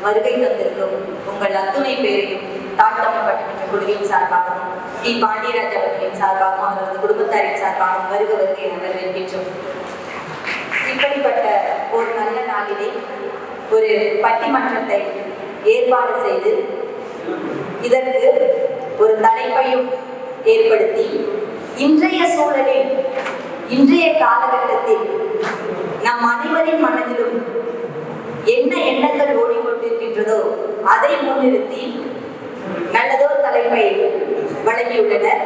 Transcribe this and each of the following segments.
வருகை தந்திருக்கும் உங்கள் அத்துணை பேரையும் தாழ்த்தமிழ் பட்டிமன்ற குழுவின் சார்பாகவும் டி பாண்டியராஜ் அவர்களின் சார்பாகவும் அவரது குடும்பத்தாரின் சார்பாகவும் வருக வருகை வரவேற்கின்றோம். இப்படிப்பட்ட ஒரு நல்ல நாளிலே ஒரு பட்டிமன்றத்தை ஏற்பாடு செய்து இதற்கு ஒரு தலைப்பையும் ஏற்படுத்தி இன்றைய சூழலில் இன்றைய காலகட்டத்தில் நம் அனைவரின் மனதிலும் என்ன எண்ணங்கள் ஓடிக்கொண்டிருக்கின்றதோ அதை முன்னிறுத்தி நல்லதோர் தலைப்பை வழங்கியுள்ளனர்.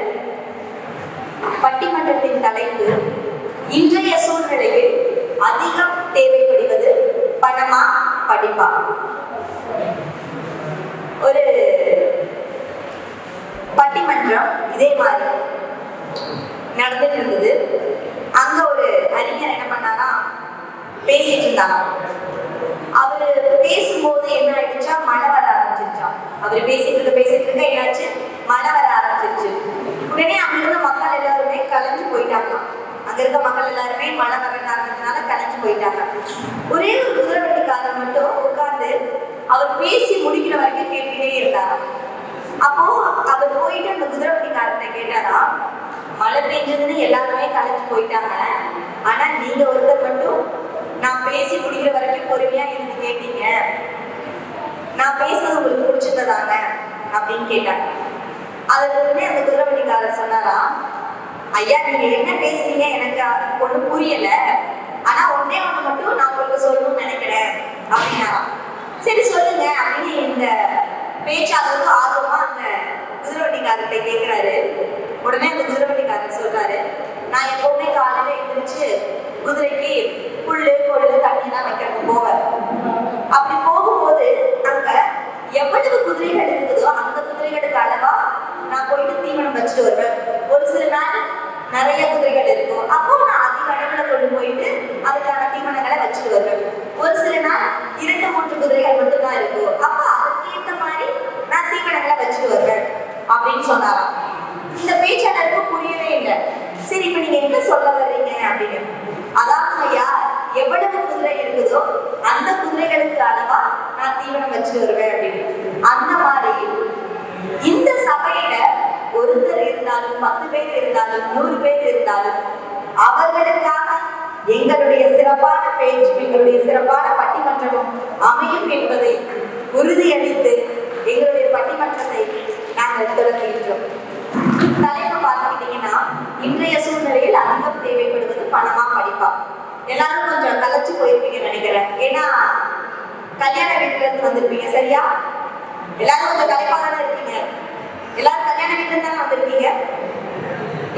பட்டிமன்றத்தின் தலைப்பு இன்றைய சூழ்நிலையில் அதிகம் தேவைப்படுவது பணமா படிப்பா? ஒரு பட்டிமன்றம் இதே மாதிரி நடந்துட்டு இருந்தது. அங்க ஒரு அறிஞர் என்ன பண்ணாரா, பேசிட்டு இருந்தாரா. அவரு பேசும்போது என்ன ஆயிடுச்சா, மழை வர ஆரம்பிச்சிருச்சான். அவரு பேசிட்டு இருக்க என்னாச்சு, மழை வர ஆரம்பிச்சிருச்சு. உடனே அங்க இருந்த மக்கள் எல்லாருமே கலைஞ்சு போயிட்டாங்க. அங்க இருக்க மக்கள் எல்லாருமே மழை வர காரணத்தினால கலைஞ்சு போயிட்டாங்க. ஒரே ஒரு குதிரை வண்டிக்காரர் மட்டும் உட்கார்ந்து அவர் பேசி முடிக்கிற வரைக்கும் கேட்டுட்டே இருந்தாரா. அப்போ அவர் போயிட்டு அந்த குதிரை வண்டிக்காரத்தை கேட்டாரா, மழை பெஞ்சதுன்னு எல்லாருமே கலைஞ்சு போயிட்டாங்க, ஆனா நீங்க ஒருத்தர் மட்டும் நான் பேசி முடிக்கிற வரைக்கும் பொறுமையா இருந்து கேட்டீங்க, நான் பேசுறது உங்களுக்கு பிடிச்சிருந்ததாங்க அப்படின்னு கேட்டாங்க. அதுக்கு உடனே அந்த குதிரை வண்டிக்காரர் சொன்னாரா, ஐயா நீங்க என்ன பேசுறீங்க எனக்கு ஒன்றும் புரியல, ஆனா ஒன்னே ஒன்று மட்டும் நான் உங்களுக்கு சொல்லணும்னு நினைக்கிறேன் அப்படின்னாரா. சரி சொல்லுங்க அப்படின்னு இந்த பேச்சாளருக்கு ஆர்வமா அந்த குதிரை வண்டிக்காரர்கிட்ட கேட்கிறாரு. உடனே அந்த குதிரை வண்டிக்காரர் சொல்றாரு, நான் எப்பவுமே காலையில எழுந்திரிச்சு குதிரைக்கு புல்லு கொள்ளு தண்ணிலாம் வைக்கிறதுக்கு போவேன். அப்படி போகும்போது அங்க எவ்வளவு குதிரைகள் இருக்குதோ அந்த குதிரைகளுக்கு அளவா நான் போயிட்டு தீவனம் வச்சுட்டு வருவேன். ஒரு சில நாள் நிறைய குதிரைகள் இருக்கும், அப்போ நான் அதிக அளவுல கொண்டு போயிட்டு அதுக்கான தீவனங்களை வச்சுட்டு வருவேன். ஒரு சில நாள் 2-3 குதிரைகள் மட்டும் தான் இருக்கும், அப்போ அதுக்கு ஏற்ற மாதிரி நான் தீவனங்களை வச்சுட்டு வருவேன் அப்படின்னு சொன்னாராம். இந்த பேச்சாளருக்கு புரியவே இல்லை. சரி இப்ப நீங்க என்ன சொல்ல வர்றீங்க அப்படின்னு. அதாவது ஐயா எவ்வளவு குதிரை இருக்குதோ அந்த குதிரைகளுக்கு அளவா நான் தீவனம் வச்சுட்டு வருவேன் அப்படின்னு. அந்த மாதிரி இந்த சபையில ஒருத்தர் இருந்தாலும் 10 பேர் இருந்தாலும் 100 பேர் இருந்தாலும் அவர்களுக்காக எங்களுடைய சிறப்பான பேச்சு எங்களுடைய சிறப்பான பட்டிமன்றமும் அமையும் என்பதை உறுதியளித்து எங்களுடைய பட்டிமன்றத்தை நாங்கள் தொடங்குகின்றோம். தலைப்பு பார்த்துக்கிட்டீங்கன்னா இன்றைய சூழ்நிலையில் அதிகம் தேவைப்படுவது பணமா படிப்பா? எல்லாரும் கொஞ்சம் கலைச்சு போயிருப்பீங்க நினைக்கிறேன். ஏன்னா கல்யாண வீட்டுல இருந்து வந்திருப்பீங்க, சரியா? எல்லாரும் கொஞ்சம் கலைப்பா தானே இருக்கீங்க. எல்லாரும் கல்யாண வீட்டுல இருந்து தானே வந்திருக்கீங்க.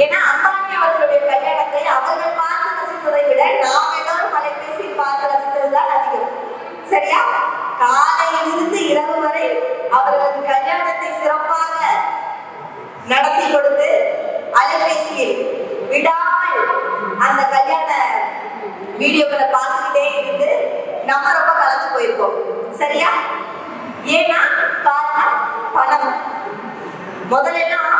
ஏன்னா அம்பானி அவர்களுடைய கல்யாணத்தை அவர்கள் பார்த்து ரசித்ததை விட நாம் எல்லாரும் அலைபேசி பார்த்து ரசித்ததுதான் அதிகம், சரியா? காலையிலிருந்து இரவு வரை அவர்களது கல்யாணத்தை சிறப்பாக நடத்தி கொடுத்து அலைபேசியில் விடாமல் அந்த கல்யாண வீடியோக்களை பார்த்துக்கிட்டே இருந்து நம்ம ரொம்ப கலைச்சு போயிருக்கோம், சரியா? ஏன்னா காரணம் பணம். முதலெல்லாம்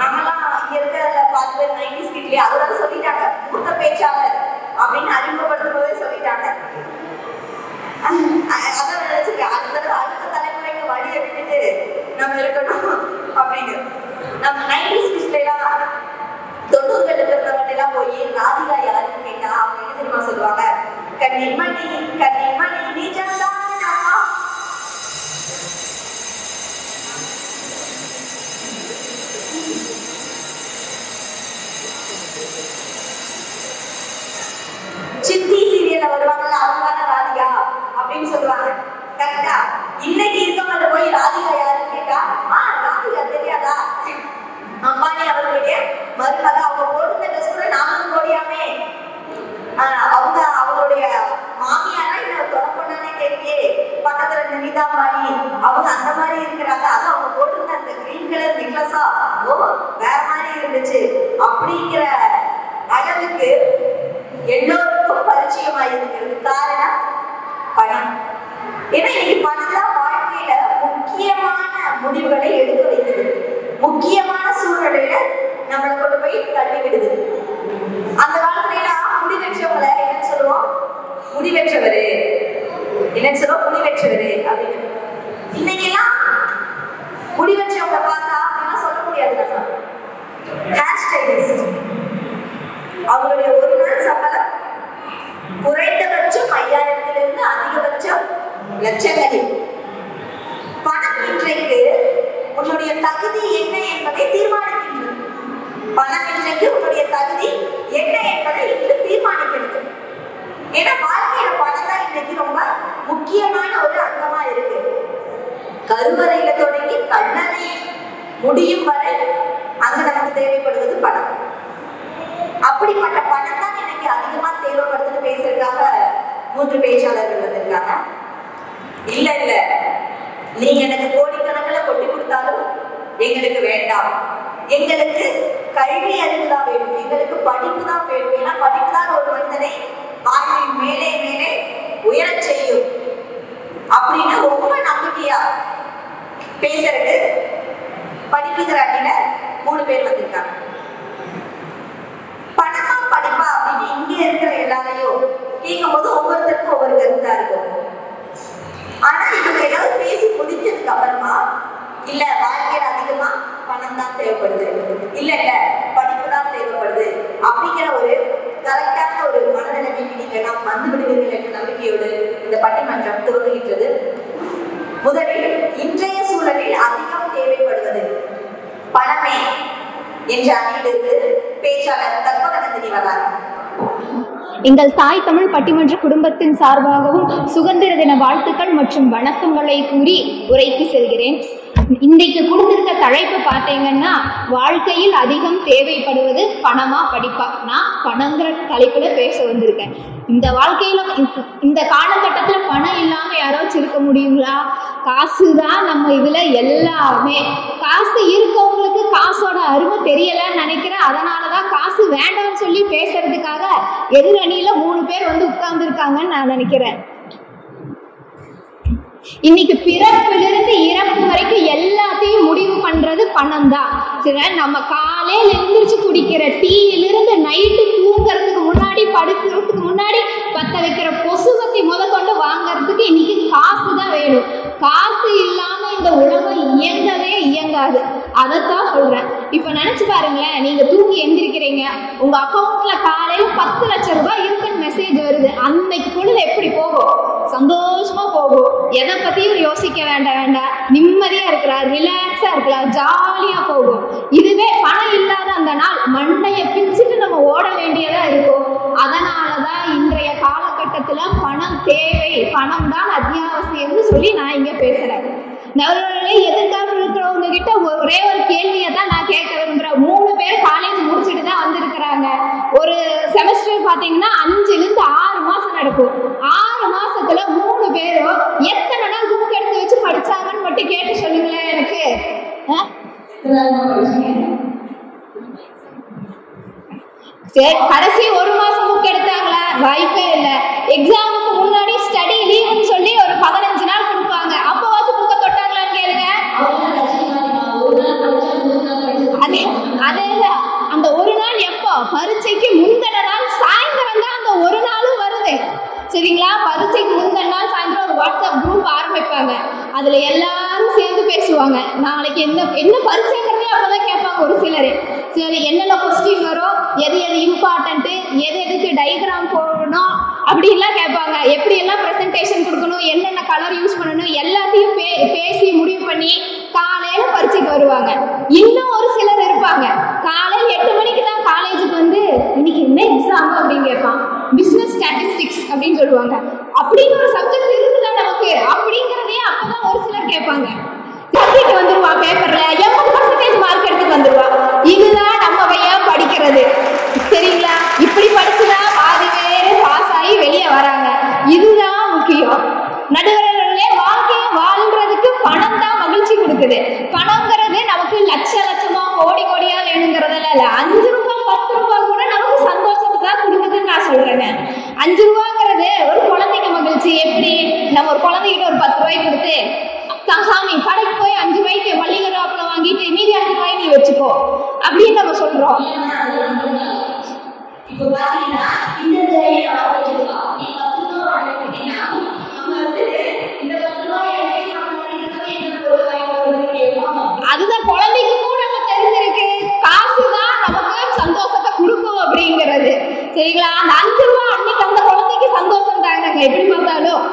நம்மலாம் இங்க இருக்கிற 10 பேர் 90s கிட்லயே அதோட சொல்லிட்டாங்க, மூத்த பேச்சாளர் அப்படின்னு அறிமுகப்படுத்தும் போதே சொல்லிட்டாங்க. அதான் நினைச்சிருக்கேன், அடுத்த தலைமுறைக்கு வழியை விட்டுட்டு நம்ம இருக்கணும் அப்படின்னு. நம்ம 90s கிட்லாம் 90களில் பிறந்தவங்க எல்லாம் போய் ராதிகா யாருன்னு கேட்டா அவங்க என்ன தெரியுமா சொல்லுவாங்க, கன்னிமணி கன்னிமணி நிஜம்தான். சித்தி சீரியல்ல வருவாங்கல்ல அவங்க தானே ராதிகா அப்படின்னு சொல்லுவாங்க, கரெக்டா? இன்னைக்கு இருக்கவங்க போய் ராதிகா யாருன்னு கேட்டா ராதிகா தெரியாதா, அம்பானி அவர்களுடைய மருமக, அவங்க போடுற ட்ரெஸ் கூட 400 கோடியாமே, அவங்க அவங்களுடைய மாமியாரா இல்ல தொடப்பண்ணானே தெரியலையே, பக்கத்துல இந்த நீதா அம்பானி அவங்க அந்த மாதிரி இருக்கிறாங்க, அது அவங்க போட்டிருந்த அந்த கிரீன் கலர் நெக்லஸா ஓ வேற மாதிரி இருந்துச்சு அப்படிங்கிற அளவுக்கு எல்லோருக்கும் பரிச்சயமா இருக்கிறது. காரணம் பணம். ஏன்னா இன்னைக்கு பணம் தான் வாழ்க்கையில முக்கியமான முடிவுகளை எடுக்க வைக்குது, முக்கியமான சூழ்நிலையில நம்மளை கொண்டு போய் தள்ளி விடுது. அந்த காலத்துல முடிவெற்றவங்களை என்ன சொல்லுவோம், முடிவெற்றவரு என்னன்னு சொல்லுவோம், முடிவெற்றவரு அப்படின்னு. முடி வச்சவங்க பார்த்தா அப்படின்னா சொல்ல முடியாது. ஹேர் ஸ்டைலிஸ்ட் அவங்களுடைய ஒரு நாள் சம்பளம் குறைந்தபட்சம் 5000 அதிகபட்சம் லட்சங்களில். பணம் இன்றைக்கு உன்னுடைய தகுதி என்ன என்பதை தீர்மானிக்கின்றது. பணம் இன்றைக்கு உன்னுடைய தகுதி என்ன என்பதை இன்று தீர்மானிக்கிறது. ஏன்னா வாழ்க்கையில பணம் தான் இன்னைக்கு ரொம்ப முக்கியமான ஒரு அங்கமா இருக்கு. கருவறையில தொடங்கி கண்ணறை முடியும் வரை அங்கு நமக்கு தேவைப்படுவது பணம். அப்படிப்பட்ட பணம் தான் இன்னைக்கு அதிகமா தேவைப்படுதுன்னு பேசுறதுக்காக 3 பேச்சாளர்கள் வந்திருக்காங்க. இல்ல இல்ல, நீங்க எனக்கு கோடிக்கணக்கில் கொட்டி கொடுத்தாலும் எங்களுக்கு வேண்டாம். எங்களுக்கு கல்வி அறிவு தான் வேணும், எங்களுக்கு படிப்பு தான் வேணும். ஏன்னா படிப்பு தான் ஒரு மனிதனை வாழ்வில் மேலே மேலே உயரச் செய்யும் அப்படின்னு ரொம்ப நம்பிக்கையா பேசுறது படிப்புங்கிற அணியில 3 பேர் வந்திருக்காங்க. பணமா படிப்பா அப்படின்னு இங்க இருக்கிற எல்லாரையும் கேட்கும் போது ஒவ்வொருத்தருக்கும் ஒவ்வொரு கருத்தா இருக்கும். ஆனா இவங்க ஏதாவது பேசி முடிச்சதுக்கு அப்புறமா இல்ல வாழ்க்கையில அதிகமா பணம் தான் தேவைப்படுது, இல்ல இல்ல படிப்பு தான் தேவைப்படுது அப்படிங்கிற ஒரு கரெக்டான ஒரு மனநிலைமைக்கு நீங்க நாம் வந்து விடுவீர்கள் என்ற நம்பிக்கையோடு இந்த பட்டிமன்றம் துவங்குகின்றது. முதலில் இன்றைய சூழலில் அதிகம் தேவைப்படுவது பணமே என்ற அணியிலிருந்து பேச்சாளர் கற்பகநந்தினி வராங்க. எங்கள் தாய் தமிழ் பட்டிமன்ற குடும்பத்தின் சார்பாகவும் சுதந்திர தின வாழ்த்துக்கள் மற்றும் வணக்கங்களை கூறி உரைக்கு செல்கிறேன். இன்றைக்கு கொடுத்திருக்க தலைப்பு பார்த்தீங்கன்னா, வாழ்க்கையில் அதிகம் தேவைப்படுவது பணமா படிப்பா. நான் பணங்கிற தலைப்புல பேச வந்திருக்கேன். இந்த வாழ்க்கையில இந்த காலகட்டத்தில் பணம் இல்லாம யாராச்சும் இருக்க முடியுங்களா? காசு தான் நம்ம இதுல எல்லாமே. காசு இருக்கவங்களுக்கு காசோட அருமை தெரியலன்னு நினைக்கிறேன். அதனாலதான் காசு வேண்டாம்னு சொல்லி பேசுறதுக்காக எதிரணியில 3 பேர் வந்து உட்கார்ந்து இருக்காங்கன்னு நான் நினைக்கிறேன். இன்னைக்கு பிறப்பிலிருந்து இறப்பு வரைக்கும் எல்லாத்தையும் முடிவு பண்றது பணம் தான். நம்ம காலையில எழுந்திரிச்சு குடிக்கிற டீயிலிருந்து நைட்டு தூங்குறதுக்கு முன்னாடி படுக்கிறதுக்கு முன்னாடி பத்த வைக்கிற கொசுவத்தை முதற்கொண்டு வாங்கறதுக்கு இன்னைக்கு காசு தான் வேணும். காசு இல்லாம இந்த உலகம் இயங்கவே இயங்காது. அதைத்தான் சொல்றேன். இப்ப நினைச்சு பாருங்களேன், நீங்க தூங்கி எந்திரிக்கிறீங்க, உங்க அக்கௌண்ட்ல காலையில 10 லட்சம் ரூபாய் இருக்குன்னு மெசேஜ் வருது. அன்னைக்கு பொழுது எப்படி போகும்? சந்தோஷமா போகும். எதை பத்தியும் யோசிக்க வேண்டாம், நிம்மதியா இருக்கலாம், ரிலாக்ஸா இருக்கலாம், ஜாலியா போகும். இதுவே பணம் இல்லாத அந்த நாள் மண்டையை பிச்சுட்டு நம்ம ஓட வேண்டியதா இருக்கும். அதனாலதான் இன்றைய காலகட்டத்துல பணம் தேவை, பணம் தான் அத்தியாவசியம்னு சொல்லி நான் இங்க பேசுறேன். நவர்களே, எதிர்காலம் இருக்கிறவங்க கிட்ட ஒரே ஒரு கேள்வியை தான் நான் கேட்க விரும்புறேன். 3 பேர் காலேஜ் முடிச்சுட்டு தான் வந்திருக்கிறாங்க. ஒரு செமஸ்டர் பாத்தீங்கன்னா 5லிருந்து 6 மாசம் நடக்கும். 6 மாசத்துல 3 பேரும் எத்தனை நாள் புக் எடுத்து வச்சு படிச்சாங்கன்னு மட்டும் கேட்டு சொல்லுங்களேன் எனக்கு. சரி, கடைசி 1 மாசம் புக் எடுத்தாங்களா? வாய்ப்பே இல்லை. எக்ஸாமுக்கு முன்னாடி ஸ்டடி லீவ்னு சொல்லி ஒரு 15 நாள் கொடுப்பாங்க. அப்போ வச்சு புக்கை தொட்டாங்களான்னு கேளுங்க. அதே அந்த ஒரு நாள் எப்போ? பரீட்சைக்கு முந்தின நாள் சாயந்தரம் தான் அந்த ஒரு நாளும் வருது. சரிங்களா? பரீட்சைக்கு முந்தின நாள் சாயந்தரம் ஒரு வாட்ஸ்அப் குரூப் ஆரம்பிப்பாங்க. அதுல எல்லாரும் சேர்ந்து பேசுவாங்க. நாளைக்கு என்ன பரீட்சைங்கிறதே அப்பதான் கேட்பாங்க ஒரு சிலர். சரி, என்னென்ன கொஸ்டின் வரும், எது இம்பார்ட்டன்ட், எதுக்கு டயக்ராம் போடணும் அப்படின்லாம் கேட்பாங்க. எப்படி எல்லாம் ப்ரெசன்டேஷன் கொடுக்கணும், என்னென்ன கலர் யூஸ் பண்ணணும், எல்லாத்தையும் பேசி முடிவு பண்ணி காலையில பரீட்சைக்கு வருவாங்க. இன்னும் ஒரு சிலர் இருப்பாங்க, காலையில் 8 மணிக்கு தான் காலேஜுக்கு வந்து இன்னைக்கு என்ன எக்ஸாம் அப்படின்னு கேட்பான். பிசினஸ் ஸ்டாட்டிஸ்டிக்ஸ் அப்படின்னு சொல்லுவாங்க. அப்படின்னு ஒரு சப்ஜெக்ட் இருக்குல்ல நமக்கு அப்படிங்கிறதே அப்பதான் ஒரு சிலர் கேட்பாங்க. சப்ஜெக்ட் வந்துருவா, பேப்பர்ல 80% மார்க் எடுத்துட்டு வந்துருவா. இதுதான் நம்ம பையன் படிக்கிறது. சரிங்களா? இப்படி படிச்சுதான் பாதி பேர் பாஸ் ஆகி வெளியே வராங்க. இதுதான் முக்கியம். நடுவர்களே, வாழ்க்கையை வாழ்றதுக்கு பணம் தான் மகிழ்ச்சி கொடுக்குது. பணங்கிறது நமக்கு லட்சமா கோடியா வேணுங்கிறதெல்லாம் இல்ல. 5 ரூபாய் 10 ரூபாய் கூட நமக்கு சந்தோஷத்தை தான் கொடுக்குதுன்னு நான் சொல்றேங்க. 5 ரூபாங்கிறது ஒரு குழந்தைக்கு மகிழ்ச்சி. எப்படி நம்ம ஒரு குழந்தைகிட்ட ஒரு 10 ரூபாய் கொடுத்து, சாமி கடைக்கு போய் 5 ரூபாய்க்கு மல்லிகை ரோப்ல வாங்கிட்டு மீதி 5 ரூபாய் நீ வச்சுக்கோ அப்படின்னு நம்ம சொல்றோம். அப்படிங்கிறது. சரிங்களா? அந்த 5 ரூபா அன்னைக்கு அந்த குழந்தைக்கு சந்தோஷம் தாங்க எப்படி பார்த்தாலும்.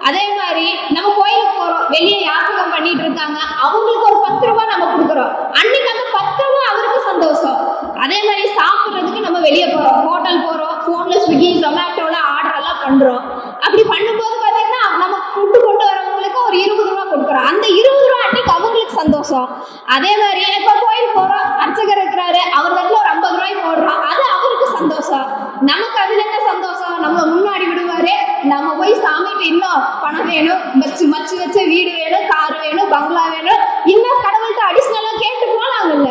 அதே மாதிரி நம்ம கோயிலுக்கு போறோம், வெளியே யாத்திரம் பண்ணிட்டு இருக்காங்க, அவங்களுக்கு ஒரு 10 ரூபாய் நம்ம கொடுக்குறோம், அன்னைக்கு அந்த 10 ரூபாய் அவருக்கு சந்தோஷம். அதே மாதிரி சாப்பிட்றதுக்கு நம்ம வெளியே போறோம், ஹோட்டல் போறோம், போன்ல ஸ்விக்கி ஜொமேட்டோல ஆர்டர் எல்லாம் பண்றோம். அப்படி பண்ணும்போது பாத்தீங்கன்னா நம்ம ஃபுட்டு கொண்டு வரவங்களுக்கு ஒரு 20 ரூபாய் கொடுக்குறோம், அந்த 20 ரூபாய் அன்னைக்கு அவங்களுக்கு சந்தோஷம். அதே மாதிரி இப்ப கோயில் போறோம், அர்ச்சகர் இருக்கிறாரு, அவர் தட்டில் ஒரு 50 ரூபாய் போடுறோம், அது அவருக்கு சந்தோஷம். நமக்கு அதுல என்ன சந்தோஷம்? நம்ம முன்னாடி விடுவாரு, நம்ம போய் சாமிகிட்ட இன்னும் பணம் வேணும், மச்சு வச்ச வீடு வேணும், கார் வேணும், பங்களா வேணும், இன்னும் கடவுள்கிட்ட அடிஷனலா கேட்டு போனாங்கல்ல,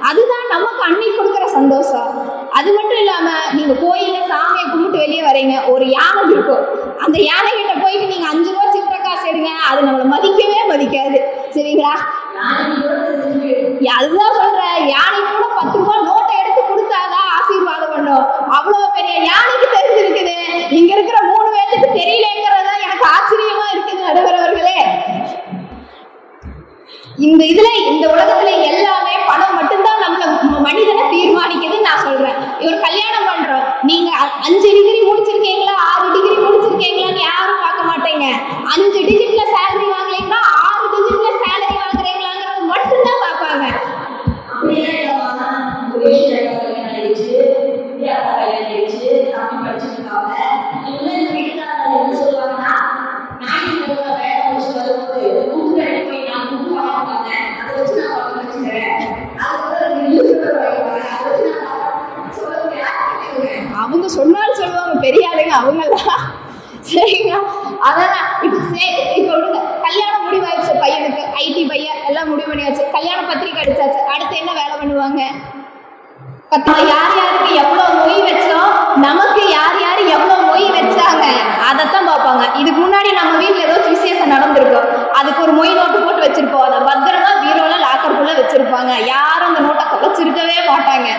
அதுதான் நமக்கு அன்னைக்கு கொடுக்குற சந்தோஷம். அது மட்டும் இல்லாம நீங்க கோயில்ல சாமியை கும்பிட்டு வெளியே வரீங்க, ஒரு யானை இருக்கும், அந்த யானை கிட்ட போயிட்டு நீங்க 5 ரூபாய் சில்லற காசு எடுங்க, அது நம்மளை மதிக்கவே மதிக்காது. சரிங்களா? அதுதான் சொல்றேன், யானை கூட 10 ரூபாய் நோட்டை எடுத்து கொடுத்தாதான் ஆசீர்வாதம் பண்ணும். அவ்வளவு பெரிய யானைக்கு தெரிஞ்சிருக்குது, இங்க இருக்கிற 3 பேருக்கு தெரியலங்கிறதா எனக்கு ஆச்சரியமா இருக்குது நடுவர் அவர்களே. இந்த உலகத்துல எல்லாமே பணம் மட்டும்தான் நம்மள மனிதனை தீர்மானிக்குதுன்னு நான் சொல்றேன். இவர் கல்யாணம் பண்றோம், நீங்க 5 டிகிரி முடிச்சிருக்கீங்களா 6 டிகிரி முடிச்சிருக்கீங்களான்னு யாரும் பார்க்க மாட்டேங்க. 5 டிஜிட்ல சேலரி வாங்கலீங்கன்னா 6 டிஜிட்ல சேலரி வாங்குறீங்களாங்கிறது மட்டும்தான் பார்ப்பாங்க. அவங்க சொன்னாலும் சொல்லுவாங்க, பெரிய ஆளுங்க அவங்கெல்லாம். சரிங்களா? அதான் இப்ப கல்யாணம் முடிவாயிடுச்சு, பையனுக்கு ஐடி பையன் எல்லாம் முடிவு பண்ணியாச்சு, கல்யாண பத்திரிக்கை அடிச்சாச்சு, அடுத்து என்ன வேலை பண்ணுவாங்க? யார் யாருக்கு எவ்வளவு மொய் வச்சோம், நமக்கு யார் யாரு எவ்வளவு மொய் வச்சாங்க அதைத்தான் பார்ப்பாங்க. இதுக்கு முன்னாடி நம்ம வீட்டுல ஏதோ விசேஷம் நடந்திருக்கும், அதுக்கு ஒரு மொய் நோட்டு போட்டு வச்சிருப்போம், அதை பத்திரமா பீரோல லாக்கருக்குள்ள வச்சிருப்பாங்க, யாரும் அந்த நோட்டை குறைச்சிருக்கவே மாட்டாங்க.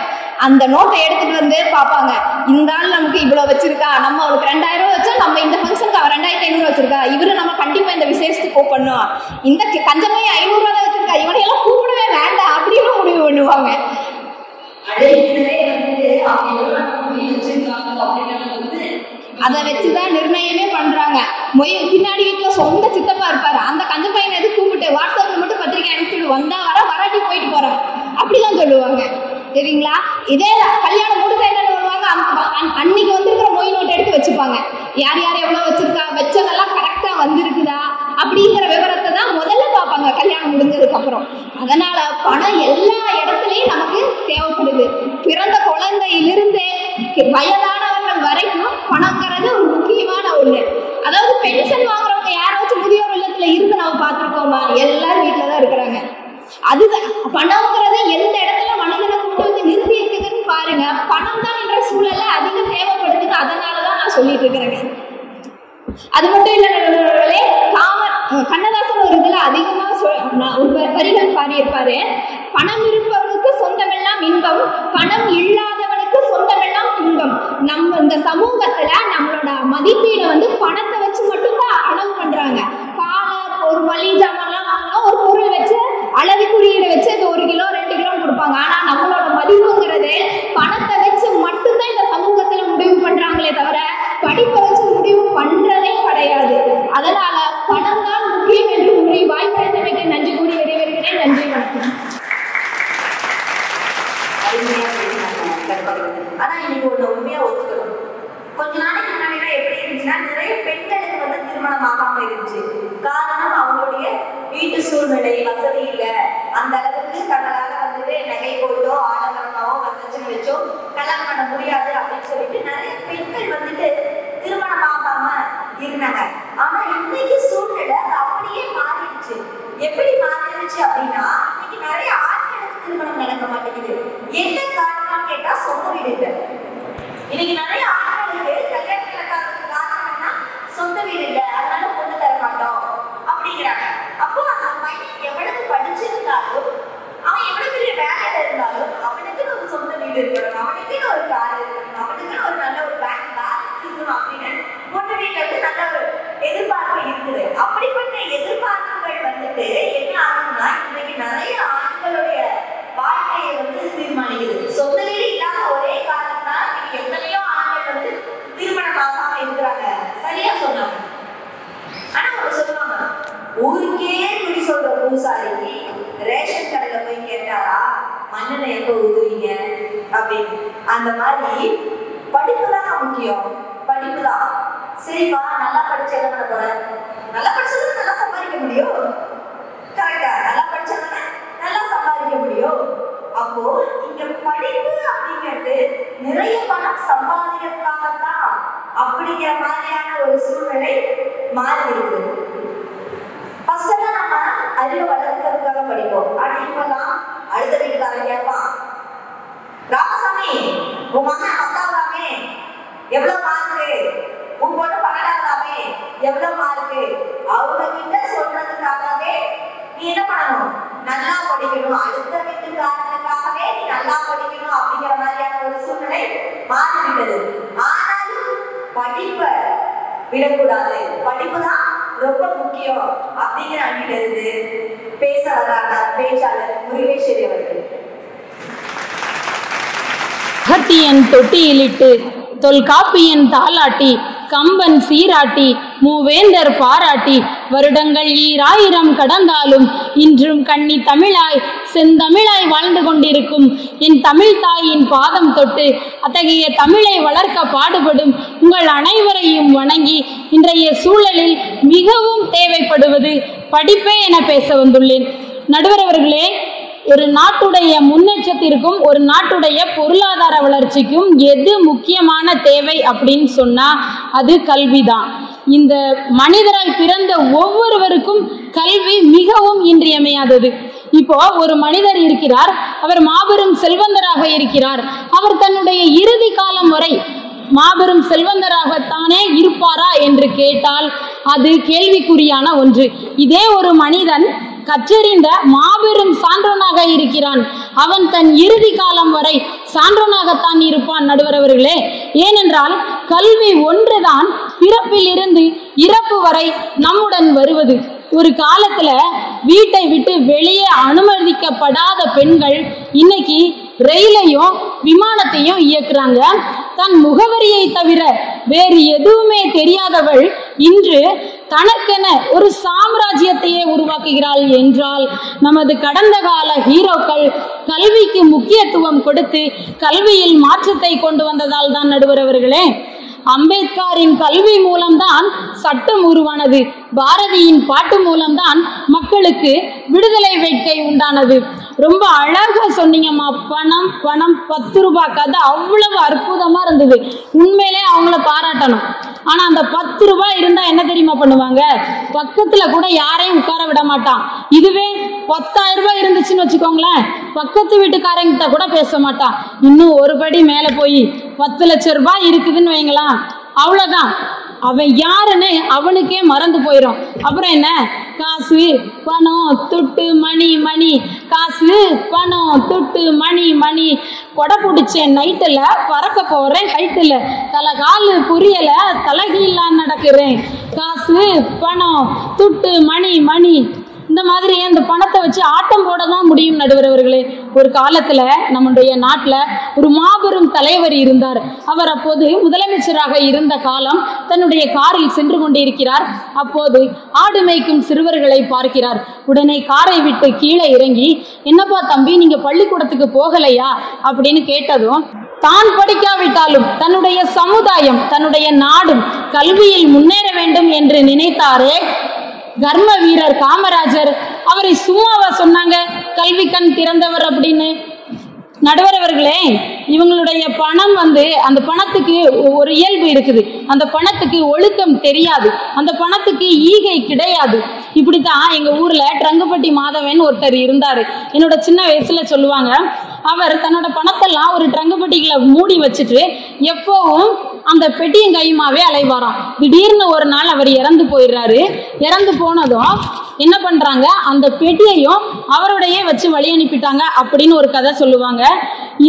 அந்த நோட்டை எடுத்துட்டு வந்து பார்ப்பாங்க, இந்த ஆள் நமக்கு இவ்வளவு வச்சிருக்கா, நம்ம அவளுக்கு 2000 ரூபாய் வச்சா நம்ம இந்த ஃபங்க்ஷனுக்கு அவ 2500 வச்சிருக்கா, இவரு நம்ம கண்டிப்பா இந்த விசேஷத்துக்கு கூப்பிடணும், இந்த கஞ்சமே 500 ரூபாய் தான் வச்சிருக்கா, இவனையெல்லாம் கூப்பிடவே வேண்டாம் அப்படின்னு முடிவு பண்ணுவாங்க. அதை வச்சுதான் நிர்ணயமே பண்றாங்க. பின்னாடி வீட்டுல சொந்த சித்தப்பா இருப்பாரு, அந்த கஞ்ச பையனை எது கூப்பிட்டு வாட்ஸ்அப்ல மட்டும் பத்திரிக்கை அனுப்பிச்சுடு, வந்தா வராட்டி போயிட்டு போறான் அப்படிதான் சொல்லுவாங்க. சரிங்களா? இதே கல்யாணம் முடிச்சா என்ன பண்ணுவாங்க, அன்னைக்கு வந்திருக்கிற மொய் நோட்டை எடுத்து வச்சுப்பாங்க, யார் யார் எவ்வளவு வச்சிருக்கா, வச்சதெல்லாம் கரெக்டா வந்திருக்குதா அப்படிங்கிற விவரத்தை தான் முதல்ல பார்ப்பாங்க கல்யாணம் முடிஞ்சதுக்கு அப்புறம். அதனால பணம் எல்லா இடத்துலயும் நமக்கு தேவைப்படுது. பிறந்த குழந்தையிலிருந்து வயதானவர்கள் வரைக்கும் பணங்கிறது ஒரு முக்கியமான ஒண்ணு. அதாவது பென்ஷன் வாங்குறவங்க யாராச்சும் முதியோர் இல்லத்துல இருந்து நம்ம பார்த்திருக்கோமா? எல்லாரும் வீட்டுலதான் இருக்கிறாங்க. அதுதான் பணம்ங்கிறது எந்த இடத்துல மனிதனை கொண்டு வந்து நிறுத்தி இருக்குதுன்னு பாருங்க. பணம் தான் என்ற சூழல்ல அதிகம் தேவைப்படுதுன்னு அதனாலதான் நான் சொல்லிட்டு இருக்கிறேங்க. அது மட்டும் இல்ல நண்பர்களே, கண்ணதாசன் ஒரு இதுல அதிகமா வரிகள் பாடியிருப்பாரு, பணம் இருப்பவனுக்கு சொந்தமெல்லாம் இன்பம், பணம் இல்லாதவனுக்கு சொந்தமெல்லாம் துன்பம். நம்ம இந்த சமூகத்துல நம்மளோட மதிப்பீடு வந்து பணத்தை வச்சு மட்டும்தான் அளவு பண்றாங்க. ஒரு மளிகை ஜாமான்லாம் வாங்கினா ஒரு பொருள் வச்சு அளவு குறியீடு வச்சு அது 1 கிலோ 2 கிலோ கொடுப்பாங்க. ஆனா நம்மளோட மதிப்புங்கிறது பணத்தை வச்சு மட்டும்தான் இந்த சமூகத்துல முடிவு பண்றாங்களே தவிர படிப்பை வச்சு முடிவு பண்றதே கிடையாது. அதனால பணம் தான் முக்கியம் என்று கூறி வாய்ப்பளித்தமைக்கு நன்றி கூறி விடைபெறுகிறேன். நன்றி, வணக்கம். ஆனா இன்னைக்கு ஒண்ணு உண்மையா ஒத்துக்கணும். கொஞ்ச நாளைக்கு முன்னாடி எப்படி இருந்துச்சுன்னா, நிறைய பெண்களுக்கு வந்து திருமணம் ஆகாம இருந்துச்சு. காரணம் அவங்களுடைய வீட்டு சூழ்நிலை வசதி இல்லை, அந்த அளவுக்கு தங்களால வந்துட்டு நகை போட்டோ ஆடம்பரமாவோ வரதட்சணை வச்சோ கல்யாணம் பண்ண முடியாது அப்படின்னு சொல்லிட்டு நிறைய பெண்கள் வந்துட்டு திருமணம் ஆகாம இருந்தாங்க. ஆனா இன்னைக்கு சூழ்நிலை அது அப்படியே மாறிடுச்சு. எப்படி மாறிடுச்சு அப்படின்னா, இன்னைக்கு நிறைய ஆண்களுக்கு திருமணம் நடக்க மாட்டேங்குது. என்ன காரணம் கேட்டா, சொந்த வீடு இல்லை. இன்னைக்கு நிறைய ஆண்களுக்கு கல்யாணம் நடக்காததுக்கு காரணம் என்ன? சொந்த வீடு இல்லை, அதனால பொண்ணு தர மாட்டோம் அப்படிங்கிறாங்க. அப்போ அந்த பையன் எவ்வளவு படிச்சிருந்தாலும், அவன் எவ்வளவு பெரிய வேலையில இருந்தாலும், அவனுக்குன்னு ஒரு சொந்த வீடு இருக்கணும், அவனுக்குன்னு ஒரு கார் இருக்கணும், அவனுக்குன்னு ஒரு நல்ல ஒரு பேங்க் பேலன்ஸ் இருக்கணும் அப்படின்னு பொண்ணு வீட்டுல இருந்து நல்ல ஒரு எதிர்பார்ப்பு இருக்குது. அப்படிப்பட்ட எதிர்பார்ப்புகள் வந்துட்டு என்ன ஆகுதுன்னா, இன்னைக்கு நிறைய ஆண்களுடைய வாழ்க்கையை வந்து தீர்மானிக்குது. சொந்த வீடு இல்லாத ஒரே காரணம் அந்த மாதிரி படிப்பு தான் முக்கியம். படிப்பு தான். சரிப்பா, நல்லா படிச்சு என்ன பண்ண போற? நல்லா படிச்சதுக்கு நல்லா சம்பாதிக்க முடியும். கரெக்டா? நல்லா படிச்சதுக்கு நல்லா சம்பாதிக்க முடியும். அப்போ இங்க படிப்பு அப்படிங்கிறது நிறைய பணம் சம்பாதிக்கிறதுக்காகத்தான் அப்படிங்கிற மாதிரியான ஒரு சூழ்நிலை மாறி இருக்குது. ஃபர்ஸ்ட் எல்லாம் நம்ம அறிவை வளர்க்கிறதுக்காக படிப்போம். ஆனா இப்பெல்லாம் அடுத்த வீட்டுக்காரன் கேட்பான், ராமசாமி உன் மகன் 10ஆவதாமே எவ்வளவு மார்க்கு, உன் பொண்ணு 12ஆவதாமே எவ்வளவு மார்க்கு, அவங்க கிட்ட சொல்றதுக்காகவே நீ என்ன பண்ணணும்? நல்லா படிக்கணும். அடுத்த வீட்டுக்காரனுக்காகவே நீ நல்லா படிக்கணும் அப்படிங்கிற மாதிரியான ஒரு சூழ்நிலை மாறிவிட்டது. ஆனாலும் படிப்பை விடக்கூடாது. படிப்பு தான் ரொம்ப முக்கியம் அப்படிங்கிற அணியில இருந்து பேச வர்றாங்க பேச்சாளர் முருகேஸ்வரி அவர்கள். அகத்தியன் தொட்டியிலிட்டு தொல்காப்பியன் தாலாட்டி கம்பன் சீராட்டி மூவேந்தர் பாராட்டி வருடங்கள் 2000 கடந்தாலும் இன்றும் கன்னி தமிழாய் செந்தமிழாய் வாழ்ந்து கொண்டிருக்கும் என் தமிழ் தாயின் பாதம் தொட்டு அத்தகைய தமிழை வளர்க்க பாடுபடும் உங்கள் அனைவரையும் வணங்கி இன்றைய சூழலில் மிகவும் தேவைப்படுவது படிப்பே என பேச வந்துள்ளேன். நடுவர் அவர்களே, ஒரு நாட்டுடைய முன்னேற்றத்திற்கும் ஒரு நாட்டுடைய பொருளாதார வளர்ச்சிக்கும் எது முக்கியமான தேவை அப்படின்னு சொன்னா அது கல்விதான். இந்த மனிதராய் பிறந்த ஒவ்வொருவருக்கும் கல்வி மிகவும் இன்றியமையாதது. இப்போ ஒரு மனிதர் இருக்கிறார், அவர் மாபெரும் செல்வந்தராக இருக்கிறார். அவர் தன்னுடைய இறுதி காலம் வரை மாபெரும் செல்வந்தராகத்தானே இருப்பாரா என்று கேட்டால் அது கேள்விக்குறியான ஒன்று. இதே ஒரு மனிதன் கற்றறிந்த மாபெரும் சான்றோனாக இருக்கிறான், அவன் தன் இறுதி காலம் வரை சான்றோனாகத்தான் இருப்பான். நடுவர் அவர்களே, ஏனென்றால் கல்வி ஒன்றுதான் பிறப்பில் இருந்து இறப்பு வரை நம்முடன் வருவது. ஒரு காலத்துல வீட்டை விட்டு வெளியே அனுமதிக்கப்படாத பெண்கள் இன்னைக்கு ரயிலையும் விமானத்தையும் இயக்குறாங்க. தன் முகவரியை தவிர வேறு எதுவுமே தெரியாதவள் இன்று தனக்கென ஒரு சாம்ராஜ்யத்தையே உருவாக்குகிறாள் என்றால் நமது கடந்த கால ஹீரோக்கள் கல்விக்கு முக்கியத்துவம் கொடுத்து கல்வியில் மாற்றத்தை கொண்டு வந்ததால் தான். நடுவர் அவர்களே, அம்பேத்கரின் கல்வி மூலம்தான் சட்டம் உருவானது. பாரதியின் பாட்டு மூலம்தான் மக்களுக்கு விடுதலை வேட்கை உண்டானது. ரொம்ப அழகா சொன்னீங்கம்மா. பணம் பணம் 10 ரூபாய் கதை அவ்வளவு அற்புதமா இருந்தது. உண்மையிலே அவங்கள பாராட்டணும். ஆனா அந்த 10 ரூபாய் இருந்தா என்ன தெரியுமா பண்ணுவாங்க? பக்கத்துல கூட யாரையும் உட்கார விட மாட்டான். இதுவே 10,000 ரூபாய் இருந்துச்சுன்னு வச்சுக்கோங்களேன், பக்கத்து வீட்டுக்காரங்கிட்ட கூட பேச மாட்டான். இன்னும் ஒரு படி மேல போய் 10 லட்சம் ரூபாய் இருக்குதுன்னு வைங்களா, அவ்வளவுதான். அவன் யாருன்னு அவனுக்கே மறந்து போயிடும். அப்புறம் என்ன? காசு பணம் துட்டு மணி மணி, காசு பணம் துட்டு மணி மணி, கொடை பிடிச்சேன் நைட்டுல பறக்க போறேன் ஹைட்டுல, தலை காலு புரியல தலைகீழா நடக்கிறேன், காசு பணம் துட்டு மணி மணி. இந்த மாதிரி அந்த பணத்தை வச்சு ஆட்டம் போட தான் முடியும். நடுவர் அவர்களே, ஒரு காலத்துல நம்முடைய நாட்டுல ஒரு மாபெரும் தலைவர் இருந்தார். அவர் அப்போது முதலமைச்சராக இருந்த காலம் தன்னுடைய காரில் சென்று கொண்டிருக்கிறார். அப்போது ஆடு மேய்க்கும் சிறுவர்களை பார்க்கிறார். உடனே காரை விட்டு கீழே இறங்கி, என்னப்பா தம்பி, நீங்க பள்ளிக்கூடத்துக்கு போகலையா அப்படின்னு கேட்டதும், தான் படிக்காவிட்டாலும் தன்னுடைய சமுதாயம் தன்னுடைய நாடும் கல்வியில் முன்னேற வேண்டும் என்று நினைத்தாரே கர்ம வீரர் காமராஜர். அவரை சும்மாவா சொன்னாங்க கல்வி கண் திறந்தவர் அப்படின்னு? நடுவர் அவர்களே, இவங்களுடைய பணம் அந்த பணத்துக்கு ஒரு இயல்பு இருக்குது. அந்த பணத்துக்கு ஒழுக்கம் தெரியாது, அந்த பணத்துக்கு ஈகை கிடையாது. இப்படித்தான் எங்க ஊர்ல ட்ரங்குப்பட்டி மாதவன் ஒருத்தர் இருந்தாரு. என்னோட சின்ன வயசுல சொல்லுவாங்க, அவர் தன்னோட பணத்தெல்லாம் ஒரு ட்ரங்குப்பட்டிகளை மூடி வச்சுட்டு எப்பவும் அந்த பெட்டியும் கையுமாவே அலைவாராம். திடீர்னு ஒரு நாள் அவர் இறந்து போயிடுறாரு. இறந்து போனதும் என்ன பண்றாங்க, அந்த பெட்டியையும் அவரோடையே வச்சு வழி அனுப்பிட்டாங்க அப்படின்னு ஒரு கதை சொல்லுவாங்க.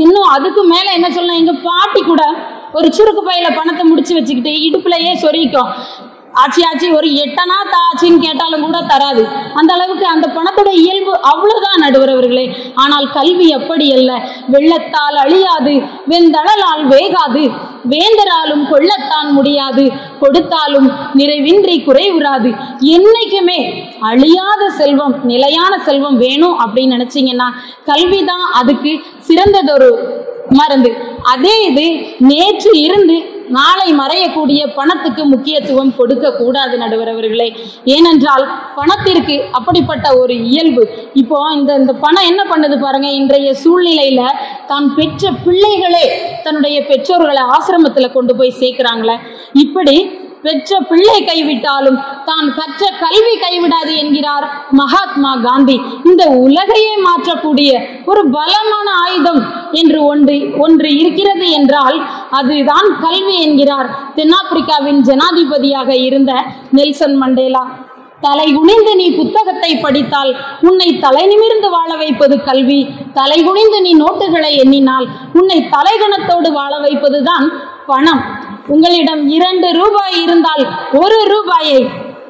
இன்னும் அதுக்கு மேல என்ன சொல்லலாம், எங்க பாட்டி கூட ஒரு சுருக்கு பையில பணத்தை முடிச்சு வச்சுக்கிட்டு இடுப்புலயே சொரிக்கும். ஆச்சி ஆச்சி ஒரு 8 அணா தாச்சின்னு கேட்டாலும் கூட தராது. அந்த அளவுக்கு அந்த பணத்தோட இயல்பு அவ்வளவுதான். நடுவர் அவர்களே, ஆனால் கல்வி அப்படி அல்ல. வெள்ளத்தால் அழியாது, வெந்தழலால் வேகாது, வேந்தராலும் கொள்ளத்தான் முடியாது, கொடுத்தாலும் நிறைவின்றி குறைவுறாது. என்னைக்குமே அழியாத செல்வம், நிலையான செல்வம் வேணும் அப்படின்னு நினைச்சீங்கன்னா கல்விதான் அதுக்கு சிறந்ததொரு மருந்து. அதே இது நேற்று இருந்து நாளை மறையக்கூடிய பணத்துக்கு முக்கியத்துவம் கொடுக்க கூடாது நடுவர் அவர்களே. ஏனென்றால் பணத்திற்கு அப்படிப்பட்ட ஒரு இயல்பு. இப்போ இந்த பணம் என்ன பண்ணுது பாருங்க, இன்றைய சூழ்நிலையில தான் பெற்ற பிள்ளைகளே தன்னுடைய பெற்றோர்களை ஆசிரமத்துல கொண்டு போய் சேர்க்கிறாங்களே. இப்படி பெற்ற பிள்ளை கைவிட்டாலும் தான் கற்ற கல்வி கைவிடாது என்கிறார் மகாத்மா காந்தி. இந்த உலகையே மாற்றக்கூடிய ஒரு பலமான ஆயுதம் என்று ஒன்று இருக்கிறது என்றால் அதுதான் கல்வி என்கிறார் தென்னாப்பிரிக்காவின் ஜனாதிபதியாக இருந்த நெல்சன் மண்டேலா. தலை குனிந்து நீ புத்தகத்தை படித்தால் உன்னை தலை நிமிர்ந்து வாழ வைப்பது கல்வி. தலை குனிந்து நீ நோட்டுகளை எண்ணினால் உன்னை தலைகணத்தோடு வாழ வைப்பதுதான் பணம். உங்களிடம் 2 ரூபாய் இருந்தால் 1 ரூபாயை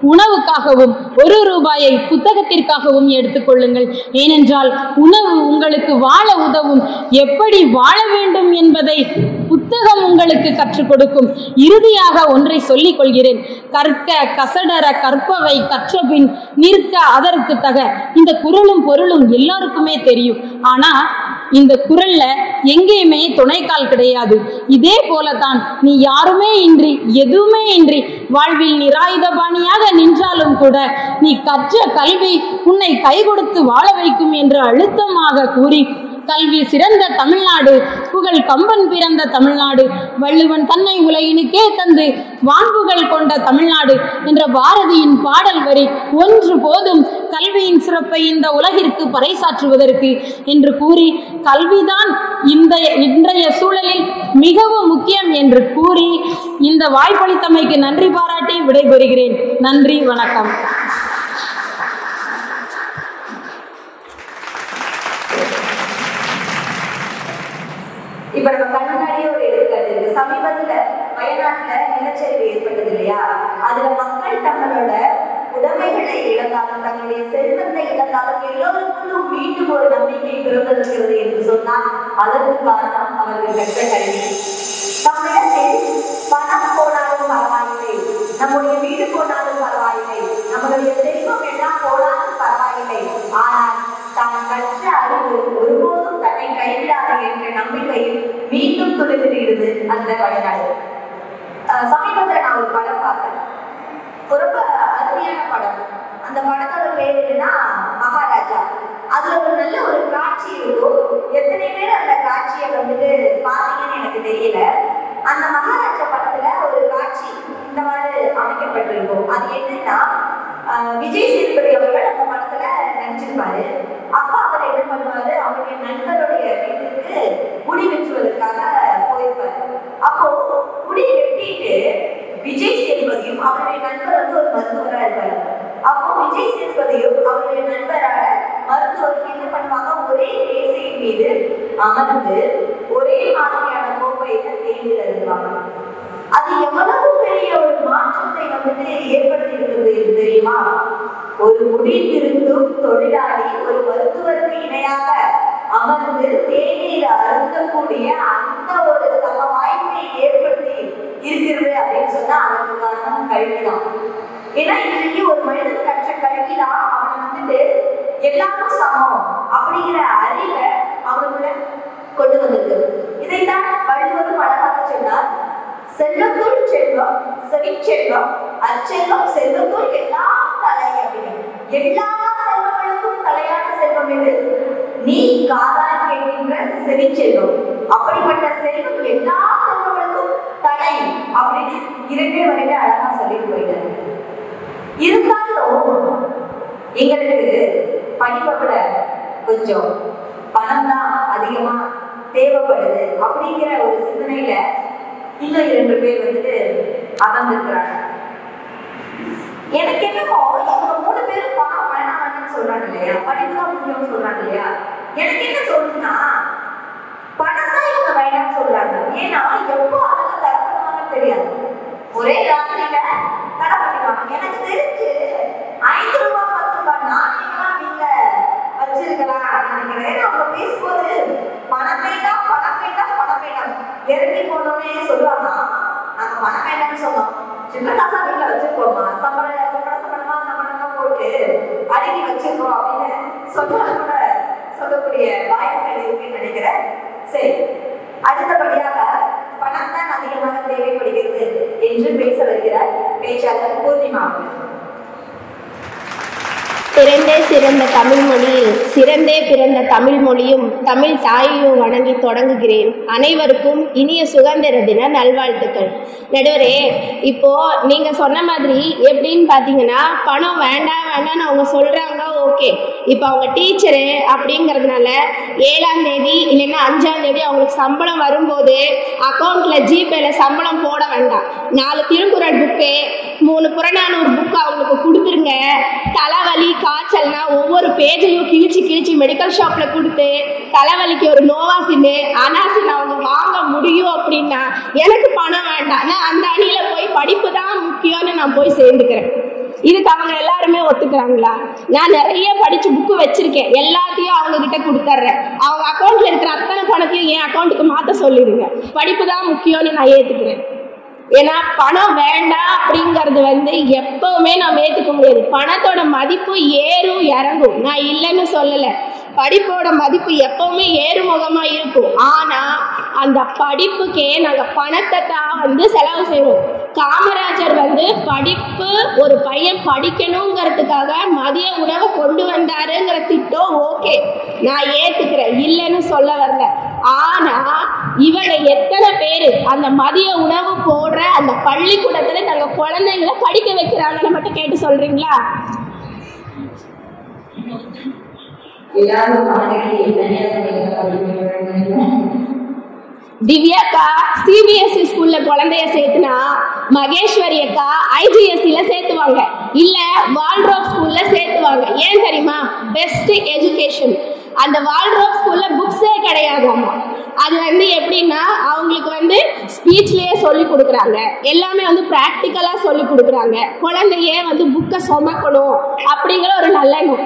உணவுக்காகவும் 1 ரூபாயை புத்தகத்திற்காகவும் எடுத்துக்கொள்ளுங்கள். ஏனென்றால் உணவு உங்களுக்கு வாழ உதவும். எப்படி வாழ வேண்டும் என்பதை புத்தகம் உங்களுக்கு கற்றுக் கொடுக்கும். இறுதியாக ஒன்றை சொல்லிக் கொள்கிறேன். கற்க கசடர கற்பவை கற்றபின் நிற்க அதற்கு தக. இந்த குறளும் பொருளும் எல்லாருக்குமே தெரியும். ஆனா இந்த குறள்ல எங்கேயுமே துணைக்கால் கிடையாது. இதே போலதான் நீ யாருமே இன்றி எதுவுமே இன்றி வாழ்வில் நிராயுதபாணியாக நின்றாலும் கூட நீ கற்ற கல்வி உன்னை கை கொடுத்து வாழ வைக்கும் என்று அழுத்தமாக கூறி, கல்வி சிறந்த தமிழ்நாடு, புகழ் கம்பன் பிறந்த தமிழ்நாடு, வள்ளுவன் தன்னை உலகினுக்கே தந்து வான்புகள் கொண்ட தமிழ்நாடு என்ற பாரதியின் பாடல் வரி ஒன்று போதும் கல்வியின் சிறப்பை இந்த உலகிற்கு பறைசாற்றுவதற்கு என்று கூறி, கல்விதான் இன்றைய சூழலில் மிகவும் முக்கியம் என்று கூறி இந்த வாய்ப்பளித்தமைக்கு நன்றி பாராட்டி விடைபெறுகிறேன். நன்றி, வணக்கம். இப்ப நம்ம கண்ணாடியே ஒரு எடுத்துக்காட்டு இருக்கு. சமீபத்துல வயநாட்டுல நிலச்சரிவு ஏற்பட்டது இல்லையா? அதுல மக்கள் தங்களோட உடைமைகளை இழந்தாலும் தங்களுடைய செல்வத்தை இழந்தாலும் எல்லோருக்குள்ளும் மீண்டும் ஒரு நம்பிக்கை பிறந்திருக்கிறது என்று சொன்னால் அதற்கு காரணம் அவர்கள் கற்ற கல்வி. தமிழகத்தில் பணம் போனாலும் பரவாயில்லை, நம்முடைய வீடு போனாலும் பரவாயில்லை, நம்மளுடைய செல்வம் எல்லாம் போனாலும் பரவாயில்லை, ஆனால் தான் கற்ற அறிவு ஒருபோதும் தன்னை கைவிடாது என்ற நம்பிக்கையில் மீண்டும் துளிர்விடுகிறது அந்த வயநாடு. சமீபத்தில் நான் ஒரு படம் பார்த்தேன், ரொம்ப அருமையான படம். அந்த படத்தோட பேர் என்னன்னா மகாராஜா. அதுல ஒரு நல்ல ஒரு காட்சி இருக்கும். எத்தனை பேர் அந்த காட்சியை வந்துட்டு பாத்தீங்கன்னு எனக்கு தெரியல. அந்த மகாராஜா படத்துல ஒரு காட்சி இந்த மாதிரி அமைக்கப்பட்டிருக்கும். அது என்னன்னா விஜய் சேதுபதி அவர்கள் அந்த படத்துல நடிச்சிருப்பாரு. அப்பா அவர் என்ன பண்ணுவாரு, அவருடைய நண்பருடைய வீட்டுக்கு முடி வெட்டுவதற்காக போயிருப்பாரு. அப்போ முடி வெட்டிட்டு விஜய் சேதுபதியும் அவருடைய நண்பர் வந்து ஒரு மருத்துவரா இருப்பாரு. அப்போ விஜய் சேதுபதியும் அவருடைய நண்பரான மருத்துவருக்கு என்ன பண்ணுவாங்க, ஒரே மேசையின் மீது அமர்ந்து ஒரே மாதிரியான கோப்பையில தேநீர் அருந்துவாங்க. அது எவ்வளவு பெரிய ஒரு மாற்றத்தை வந்துட்டு ஏற்படுத்தி இருக்கிறது தெரியுமா? ஒரு முடித்திருந்தும் தொழிலாளி ஒரு மருத்துவருக்கு இணையாக அமர்ந்து தேநீர் அருந்தக்கூடிய அந்த ஒரு சம வாய்ப்பை ஏற்படுத்தி இருக்கிறது அப்படின்னு சொன்னா அதற்கு காரணம் கல்விதான். ஏன்னா இன்னைக்கு ஒரு மனிதன் கற்ற கல்விதான் அவனை வந்துட்டு எல்லாரும் சமம் அப்படிங்கிற அறிவை அவனுக்குள்ள கொண்டு வந்திருக்கு. இதைத்தான் வள்ளுவரும் அழகாக சொன்னார், செல்வத்துள் செல்வம் செவிச்செல்வம் அச்செல்வம் செல்வத்துள் எல்லாம் தலை அப்படின்னு. எல்லா செல்வங்களுக்கும் தலையான செல்வம் எது? நீ காதால் கேட்கின்ற செவிச்செல்வம். அப்படிப்பட்ட செல்வம் எல்லா செல்வங்களுக்கும் தலை அப்படின்னு 2 வரையில அழகா சொல்லிட்டு போயிட்டாரு. இருந்தாலும் எங்களுக்கு படிப்பை விட கொஞ்சம் பணம் தான் அதிகமா தேவைப்படுது அப்படிங்கிற ஒரு சிந்தனையில இன்னும் 2 பேர் வந்துட்டு அமர்ந்திருக்கிறாங்க. எனக்கு என்னமோ இவங்க 3 பேரும் பணம் வேணாம்னு சொல்றாங்க இல்லையா, படிப்பு தான் முக்கியம் சொல்றாங்க இல்லையா, எனக்கு என்ன தோணுதுன்னா பணம் தான் இவங்க வேணாம்னு சொல்றாங்க. ஏன்னா எப்போ அதெல்லாம் தடை பண்ணுவாங்கன்னு தெரியாது, ஒரே ராத்திரியில தடை பண்ணிடுவாங்க. எனக்கு தெரிஞ்சு 5 ரூபாய் 10 ரூபாய் நாணயங்கள்லாம் வீட்டுல வச்சிருக்கலாம் நினைக்கிறேன். ஏன்னா அவங்க பேசும்போது பணம் வேண்டாம் பணம் வேண்டாம் பணம் வேண்டாம் இறங்கி போனோன்னே சொல்லுவாங்க, நாங்க பணம் வேண்டாம்னு சொன்னோம், சின்ன காசா வீட்டுல வச்சிருக்கோமா, சம்பளமா போட்டு அடுக்கி வச்சிருக்கோம் அப்படின்னு சொன்னாலும் கூட சொல்லக்கூடிய வாய்ப்புகள் இருக்குன்னு நினைக்கிறேன். சரி, அடுத்தபடியாக பணம் தான் அதிகமாக தேவைப்படுகிறது என்று பேச வருகிறார் பேச்சாளர் பூர்ணிமா அவர்கள். பிறந்தே சிறந்த தமிழ் மொழியில் சிறந்தே பிறந்த தமிழ் மொழியும் தமிழ் தாயையும் வணங்கி தொடங்குகிறேன். அனைவருக்கும் இனிய சுதந்திர தின நல்வாழ்த்துக்கள். நடுவரே, இப்போ நீங்க சொன்ன மாதிரி எப்படின்னு பார்த்தீங்கன்னா, பணம் வேண்டாம் வேண்டாம்னு அவங்க சொல்றாங்க. ஓகே, இப்போ அவங்க டீச்சரு அப்படிங்கிறதுனால 7ஆம் தேதி இல்லைன்னா 5ஆம் தேதி அவங்களுக்கு சம்பளம் வரும்போது அக்கௌண்ட்ல ஜிபேல சம்பளம் போட வேண்டாம். 4 திருக்குறள் புக்கு 3 புறநானூறு புக்கு அவங்களுக்கு கொடுத்துருங்க. தலைவலி காய்ச்சல்னா ஒவ்வொரு பேஜையும் கிழிச்சு மெடிக்கல் ஷாப்ல கொடுத்து தலைவலிக்கு ஒரு நோவாசின்னு அனாசின் அவங்க வாங்க முடியும் அப்படின்னா எனக்கு பணம் வேண்டாம், நான் அந்த அணியில போய் படிப்பு தான் முக்கியம்னு நான் போய் சேர்ந்துக்கிறேன். இதுக்கு அவங்க எல்லாருமே ஒத்துக்கிறாங்களா? நான் நிறைய படிச்சு புக்கு வச்சிருக்கேன், எல்லாத்தையும் அவங்க கிட்ட கொடுத்துட்றேன். அவங்க அக்கௌண்ட்ல இருக்கிற அத்தனை பணத்தையும் என் அக்கௌண்ட்டுக்கு மாத்த சொல்லிடுங்க. படிப்பு தான் முக்கியம்னு நான் ஏத்துக்கிறேன். ஏன்னா பணம் வேண்டாம் அப்படிங்கிறது எப்பவுமே நம்ம ஏற்றுக்க முடியாது. பணத்தோட மதிப்பு ஏறும் இறங்கும், நான் இல்லைன்னு சொல்லலை. படிப்போட மதிப்பு எப்பவுமே ஏறுமுகமாக இருக்கும். ஆனால் அந்த படிப்புக்கே நாங்கள் பணத்தை தான் செலவு செய்வோம். காமராஜர் படிப்பு, ஒரு பையன் படிக்கணுங்கிறதுக்காக மதிய உணவை கொண்டு வந்தாருங்கிற திட்டம் ஓகே, நான் ஏற்றுக்கிறேன், இல்லைன்னு சொல்ல வரல. ஆனா இவங்க எத்தனை பேரு அந்த மதிய உணவு போடுற அந்த பள்ளிக்கூடத்துல தங்க குழந்தைங்களை படிக்க வைக்கிறாங்கன்னு மட்டும் கேட்டு சொல்றீங்களா? திவ்யாக்கா சிபிஎஸ்இ ஸ்கூல்ல குழந்தைய சேர்த்துனா மகேஸ்வரி அக்கா ஐஜிஎஸ்சில சேர்த்துவாங்க, இல்ல வால்ட்ரோப் ஸ்கூல்ல சேர்த்துவாங்க. ஏன் தெரியுமா? Best education. அந்த வால்ட்ரோப் ஸ்கூல்ல புக்ஸே கிடையாதாமா. அது எப்படின்னா அவங்களுக்கு ஸ்பீச்லயே சொல்லி கொடுக்குறாங்க, எல்லாமே ப்ராக்டிக்கலா சொல்லி கொடுக்குறாங்க. குழந்தையே புக்கை சுமக்கணும் அப்படிங்கிற ஒரு நல்லெண்ணம்.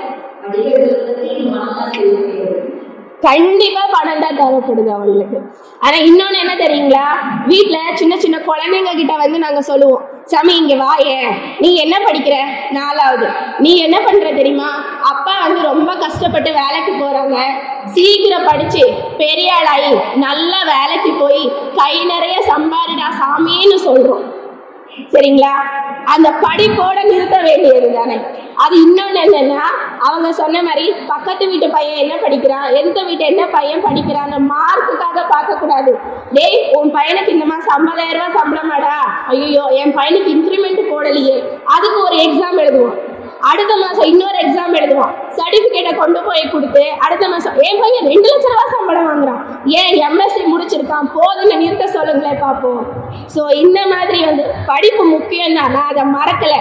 கண்டிப்பா பணம் தான் தேவைப்படுது அவங்களுக்கு. ஆனா இன்னொன்னு என்ன தெரியுங்களா, வீட்டுல சின்ன சின்ன குழந்தைங்க கிட்ட நாங்க சொல்லுவோம், சாமி இங்க வாயே, நீ என்ன படிக்கிற? 4வது. நீ என்ன பண்ற தெரியுமா? அப்பா ரொம்ப கஷ்டப்பட்டு வேலைக்கு போறாங்க, சீக்கிரம் படிச்சு பெரிய ஆளாயி நல்ல வேலைக்கு போய் கை நிறைய சம்பாதிடா சாமின்னு சொல்றோம். சரிங்களா? அந்த படிப்போட நிறுத்த வேண்டியது தானே. அது இன்னொன்னு என்னன்னா, அவங்க சொன்ன மாதிரி பக்கத்து வீட்டு பையன் என்ன படிக்கிறான், எந்த வீட்டு என்ன பையன் படிக்கிறான் மார்க்குக்காக பார்க்க கூடாது. டேய், உன் பையனுக்கு இந்த மாசம் 50,000 ரூபாய் சம்பளமாடா, ஐயோ என் பையனுக்கு இன்க்ரிமெண்ட் போடலையே, அதுக்கு ஒரு எக்ஸாம் எழுதுவோம். அடுத்த மாசம் இன்னொரு எக்ஸாம் எழுதுவான், சர்டிபிகேட்டை கொண்டு போய் கொடுத்து அடுத்த மாசம் என் பையன் 2 லட்சம் ரூபாய் சம்பளம் வாங்குறான், ஏன் எம்எஸ்சி முடிச்சிருக்கான், போதுன்னு நிறுத்த சொல்லுங்களேன் பார்ப்போம். ஸோ இந்த மாதிரி படிப்பு முக்கியம் தான், நான் அதை மறக்கல.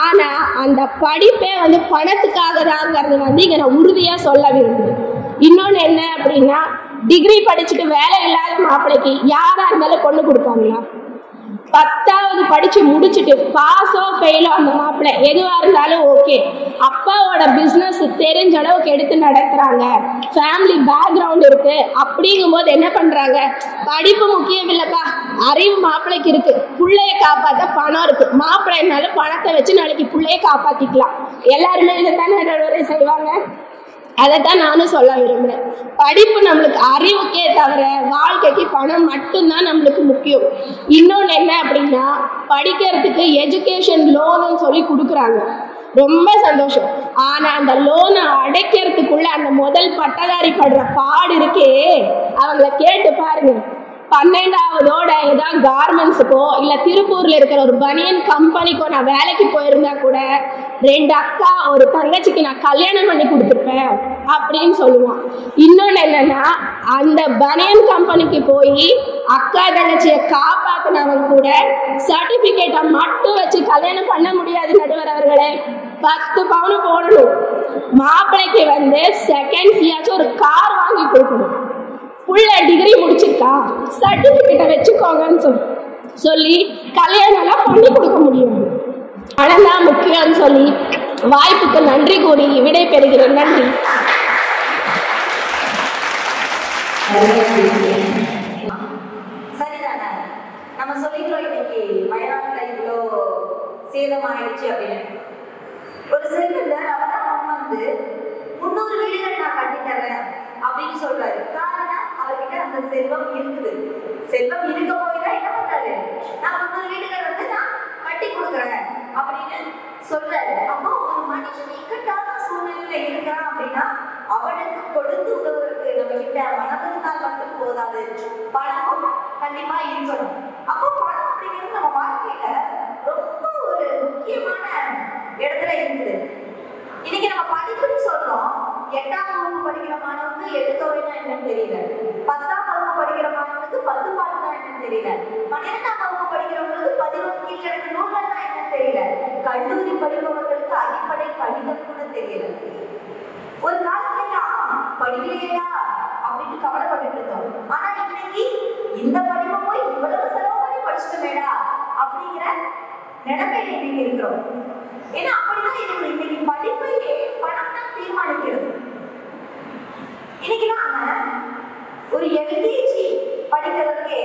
ஆனா அந்த படிப்பே பணத்துக்காக தாங்கிறது இங்க நான் உறுதியா சொல்ல விரும்புகிறேன். இன்னொன்னு என்ன அப்படின்னா, டிகிரி படிச்சுட்டு வேலை இல்லாத மாப்பிள்ளைக்கு யாரா இருந்தாலும் பொண்ணு கொடுப்பாங்களா? 10வது படிச்சு முடிச்சுட்டு பாஸோ ஃபெயிலோ அந்த மாப்பிள்ளை எதுவா இருந்தாலும் ஓகே, அப்பாவோட பிசினஸ் தெரிஞ்ச அளவுக்கு எடுத்து நடத்துறாங்க, ஃபேமிலி பேக்ரவுண்ட் இருக்கு அப்படிங்கும் போது என்ன பண்றாங்க, படிப்பு முக்கியம் இல்லப்பா, அறிவு மாப்பிள்ளைக்கு இருக்கு, புள்ளைய காப்பாத்த பணம் இருக்கு, மாப்பிள்ளைனால பணத்தை வச்சு நாளைக்கு புள்ளைய காப்பாத்திக்கலாம். எல்லாருமே இதைத்தானே செய்வாங்க. அதைத்தான் நானும் சொல்ல விரும்புகிறேன். படிப்பு நம்மளுக்கு அறிவுக்கே தவிர வாழ்க்கைக்கு பணம் மட்டும்தான் நம்மளுக்கு முக்கியம். இன்னொன்று என்ன அப்படின்னா, படிக்கிறதுக்கு எஜுகேஷன் லோனுன்னு சொல்லி கொடுக்குறாங்க, ரொம்ப சந்தோஷம். ஆனால் அந்த லோனை அடைக்கிறதுக்குள்ள அந்த முதல் பட்டதாரி படுற பாடு இருக்கே, அவங்கள கேட்டு பாருங்க. 12வதோட ஏதாவது கார்மெண்ட்ஸுக்கோ இல்லை திருப்பூரில் இருக்கிற ஒரு பனியன் கம்பெனிக்கோ நான் வேலைக்கு போயிருந்தா கூட 2 அக்கா ஒரு தங்கச்சிக்கு நான் கல்யாணம் பண்ணி கொடுத்துருப்பேன் அப்படின்னு சொல்லுவான். இன்னொன்று என்னன்னா, அந்த பனியன் கம்பெனிக்கு போய் அக்கா தங்கச்சியை காப்பாற்றினவங்க கூட சர்டிஃபிகேட்டை மட்டும் வச்சு கல்யாணம் பண்ண முடியாது நடுவர் அவர்களே. 10 பவுன் போடணும். மாப்பிள்ளைக்கு செகண்ட்ஸ்லயாச்சும் ஒரு கார் வாங்கி கொடுக்கணும். புள்ள டிகிரி முடிச்சிருக்கா, சர்டிபிகேட்டை வச்சுக்கோங்கன்னு சொல்லி கல்யாணம் எல்லாம் பண்ணி கொடுக்க முடியும். பணம்தான் முக்கியம்னு சொல்லி வாய்ப்புக்கு நன்றி கூறி விடை பெறுகிறேன். நன்றி. சரிதானே? நம்ம சொல்லிக்கிறோம் இன்னைக்கு வயநாட்டுல இவ்வளோ சேதமாயிடுச்சு அப்படின்னு. ஒரு செல்வந்தர் அவர்தான் 300 வீடுகள் நான் கட்டி தரேன் அப்படின்னு சொல்றாரு. காரணம் அவருக்கு கிட்ட அந்த செல்வம் இருக்குது. செல்வம் இருக்க போய் தான் என்ன பண்றாரு, நான் 3 வீடுகள் வந்து நான் கட்டி கொடுக்குறேன் அப்படின்னு சொல்றாரு. அப்போ ஒரு மனுஷன் இக்கட்டான சூழ்நிலையில இருக்கிறான் அப்படின்னா அவனுக்கு கொடுத்து உதவுறதுக்கு நம்ம கிட்ட மனம் இருந்தால் மட்டும் போதாது, பணமும் கண்டிப்பா இருக்கணும். அப்போ பணம் அப்படிங்கிறது நம்ம வாழ்க்கையில ரொம்ப ஒரு முக்கியமான இடத்துல இருக்குது. இன்னைக்கு நம்ம படிப்புன்னு சொல்றோம். 8ஆம் வகுப்பு படிக்கிற மாணவனுக்கு எழுத்தோவைனா என்னன்னு தெரியல, 10ஆம் வகுப்பு படிக்கிற மாணவனுக்கு 10 பாட்டுனா என்னன்னு தெரியல, 12ஆம் வகுப்பு படிக்கிறவங்களுக்கு 11 கீழ்கணக்கு நூல்கள்னா என்னன்னு தெரியல, கல்லூரி படிப்பவர்களுக்கு அடிப்படை கணிதம் கூட தெரியல. ஒரு காலத்துல படிக்கலையா அப்படின்னு கவலைப்பட்டு இருந்தோம். ஆனா இன்னைக்கு இந்த படிப்பை போய் இவ்வளவு செலவு பண்ணி படிச்சுட்டோமேடா அப்படிங்கிற நிலைமையில இன்னைக்கு இருக்கிறோம். ஏன்னா அப்படிதான் இருக்குது. இன்னைக்கு படிப்பையே பணம் தான் தீர்மானிக்கிறது. இன்னைக்கு நாம ஒரு எல்கேஜி படிக்கிறதுக்கே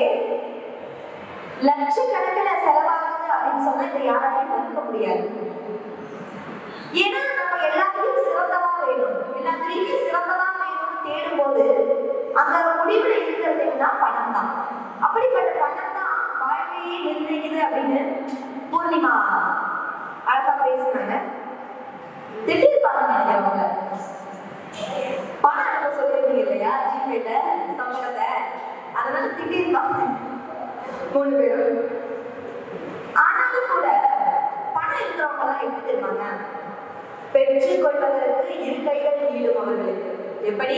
லட்சக்கணக்கில் செலவாகுது அப்படின்னு சொன்னா இதை யாராலையும் மறுக்க முடியாது. ஏன்னா நம்ம எல்லாத்துலயும் சிறந்ததா வேணும், எல்லாத்துலயுமே சிறந்ததா வேணும்னு தேடும் போது அந்த முடிவுல இருக்கிறது தான் பணம் தான். அப்படிப்பட்ட பணம் தான் வாழ்க்கையே நிர்ணயிக்குது அப்படின்னு பூர்ணிமா அழகா பேசினாங்க. திட்டிருப்பாங்க நினைக்கிறவங்க. பணம் அனுப்ப சொல்லிருக்கீங்க இல்லையா ஜிபேல சம்பளத்தை, அதனால திட்டிருப்பாங்க 3 பேரும். ஆனாலும் கூட பணம் இருக்கிறவங்க எல்லாம் எப்படி தெரியுமாங்க, பெற்றுக் கொள்வதற்கு 2 கைகள் நீளும் அவர்களுக்கு. எப்படி?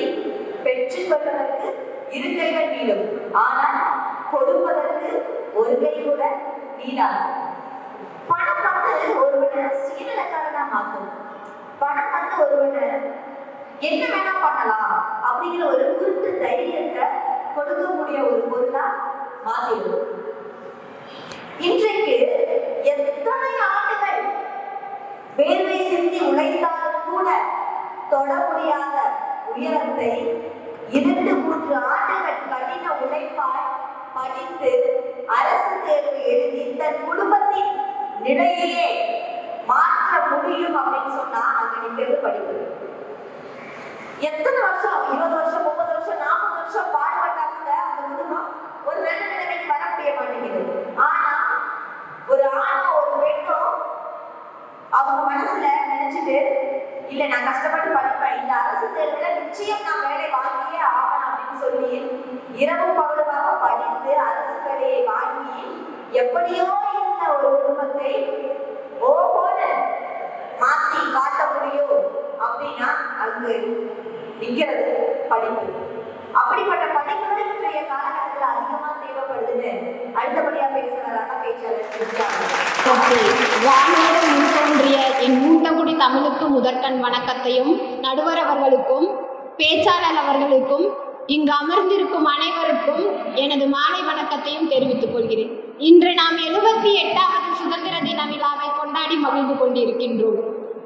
பெற்றுக் கொள்வதற்கு 2 கைகள் நீளும், ஆனால் கொடுப்பதற்கு 1 கை கூட நீளாது. பணம் வந்து ஒருவனை சுயநலக்காரனா மாற்றும். பணம் வந்து ஒருவனை என்ன வேணா பண்ணலாம் அப்படிங்கிற ஒரு குருட்டு தைரியத்தை கொடுக்கக்கூடிய ஒரு பொருளா மாற்றிடும். இன்றைக்கு எத்தனை ஆண்டுகள் வேர்வை சிந்தி உழைத்தாலும் கூட தொட முடியாத உயரத்தை 2-3 ஆண்டுகள் கடின உழைப்பால் படித்து அரசு தேர்வு எழுதி தன் குடும்பத்தின் நிலையே மாற்ற முடியும் அப்படின்னு சொன்னா அங்க நிக்கிறது படிப்பு. எத்தனை வருஷம், 20 வருஷம், 30 வருஷம், 40 வருஷம் பாடுபட்டா கூட அந்த குடும்பம் ஒரு நல்ல நிலைமைக்கு வர முடிய மாட்டேங்குது. ஆனா ஒரு ஆணோ ஒரு பெண்ணோ அவங்க மனசுல நினைச்சிட்டு, இல்ல நான் கஷ்டப்பட்டு படிப்பேன், இந்த அரசு தேர்வுல நிச்சயம் நான் வேலை வாங்கியே ஆகணும் அப்படின்னு சொல்லி இரவு பகலுமாக படித்து அரசு வேலையை வாங்கி எப்படியோ இருந்த ஒரு குடும்பத்தை ஓஹோன்னு மாத்தி காட்ட முடியும் அப்படின்னா அங்கு நிக்கிறது படிப்பு. அப்படிப்பட்ட படிப்பு தான் இன்றைய காலகட்டத்தில் அதிகமா தேவைப்படுதுன்னு அடுத்தபடியா பேசுறதான பேச்சாளர் வானோடு முன் தோன்றிய என் மூத்தகுடி தமிழுக்கு முதற்கண் வணக்கத்தையும், நடுவர் அவர்களுக்கும் பேச்சாளர் அவர்களுக்கும் இங்கு அமர்ந்திருக்கும் அனைவருக்கும் எனது மாலை வணக்கத்தையும் தெரிவித்துக் கொள்கிறேன். இன்று நாம் 78வது சுதந்திர தின விழாவை கொண்டாடி மகிழ்ந்து கொண்டிருக்கின்றோம்.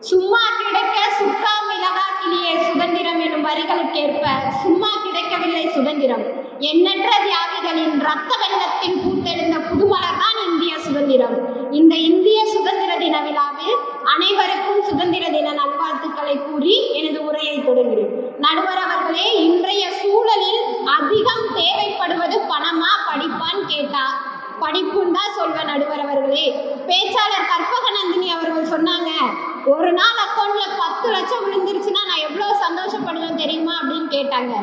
சும்மா கிடைக்க சுக்கா மிளகா கிளியே சுதந்திரம் எனும் வரிகளுக்கேற்ப சும்மா கிடைக்கவில்லை சுதந்திரம். எண்ணற்ற தியாகிகளின் இரத்த வெள்ளத்தில் பூத்தெழுந்த புதுமலர் தான் இந்திய சுதந்திரம். இந்த இந்திய சுதந்திர தின விழாவில் அனைவருக்கும் சுதந்திர தின நல்வாழ்த்துக்களை கூறி எனது உரையை தொடங்குகிறேன். நடுவர் அவர்களே, இன்றைய சூழலில் அதிகம் தேவைப்படுவது பணமா படிப்பான்னு கேட்டா படிப்புன்னு தான் சொல்வேன் நடுவர் அவர்களே. பேச்சாளர் கற்பகநந்தினி அவர்கள் சொன்னாங்க, ஒரு நாள் அக்கௌண்ட்ல 10 லட்சம் விழுந்துருச்சுன்னா நான் எவ்வளவு சந்தோஷப்படுவேன் தெரியுமா அப்படின்னு கேட்டாங்க.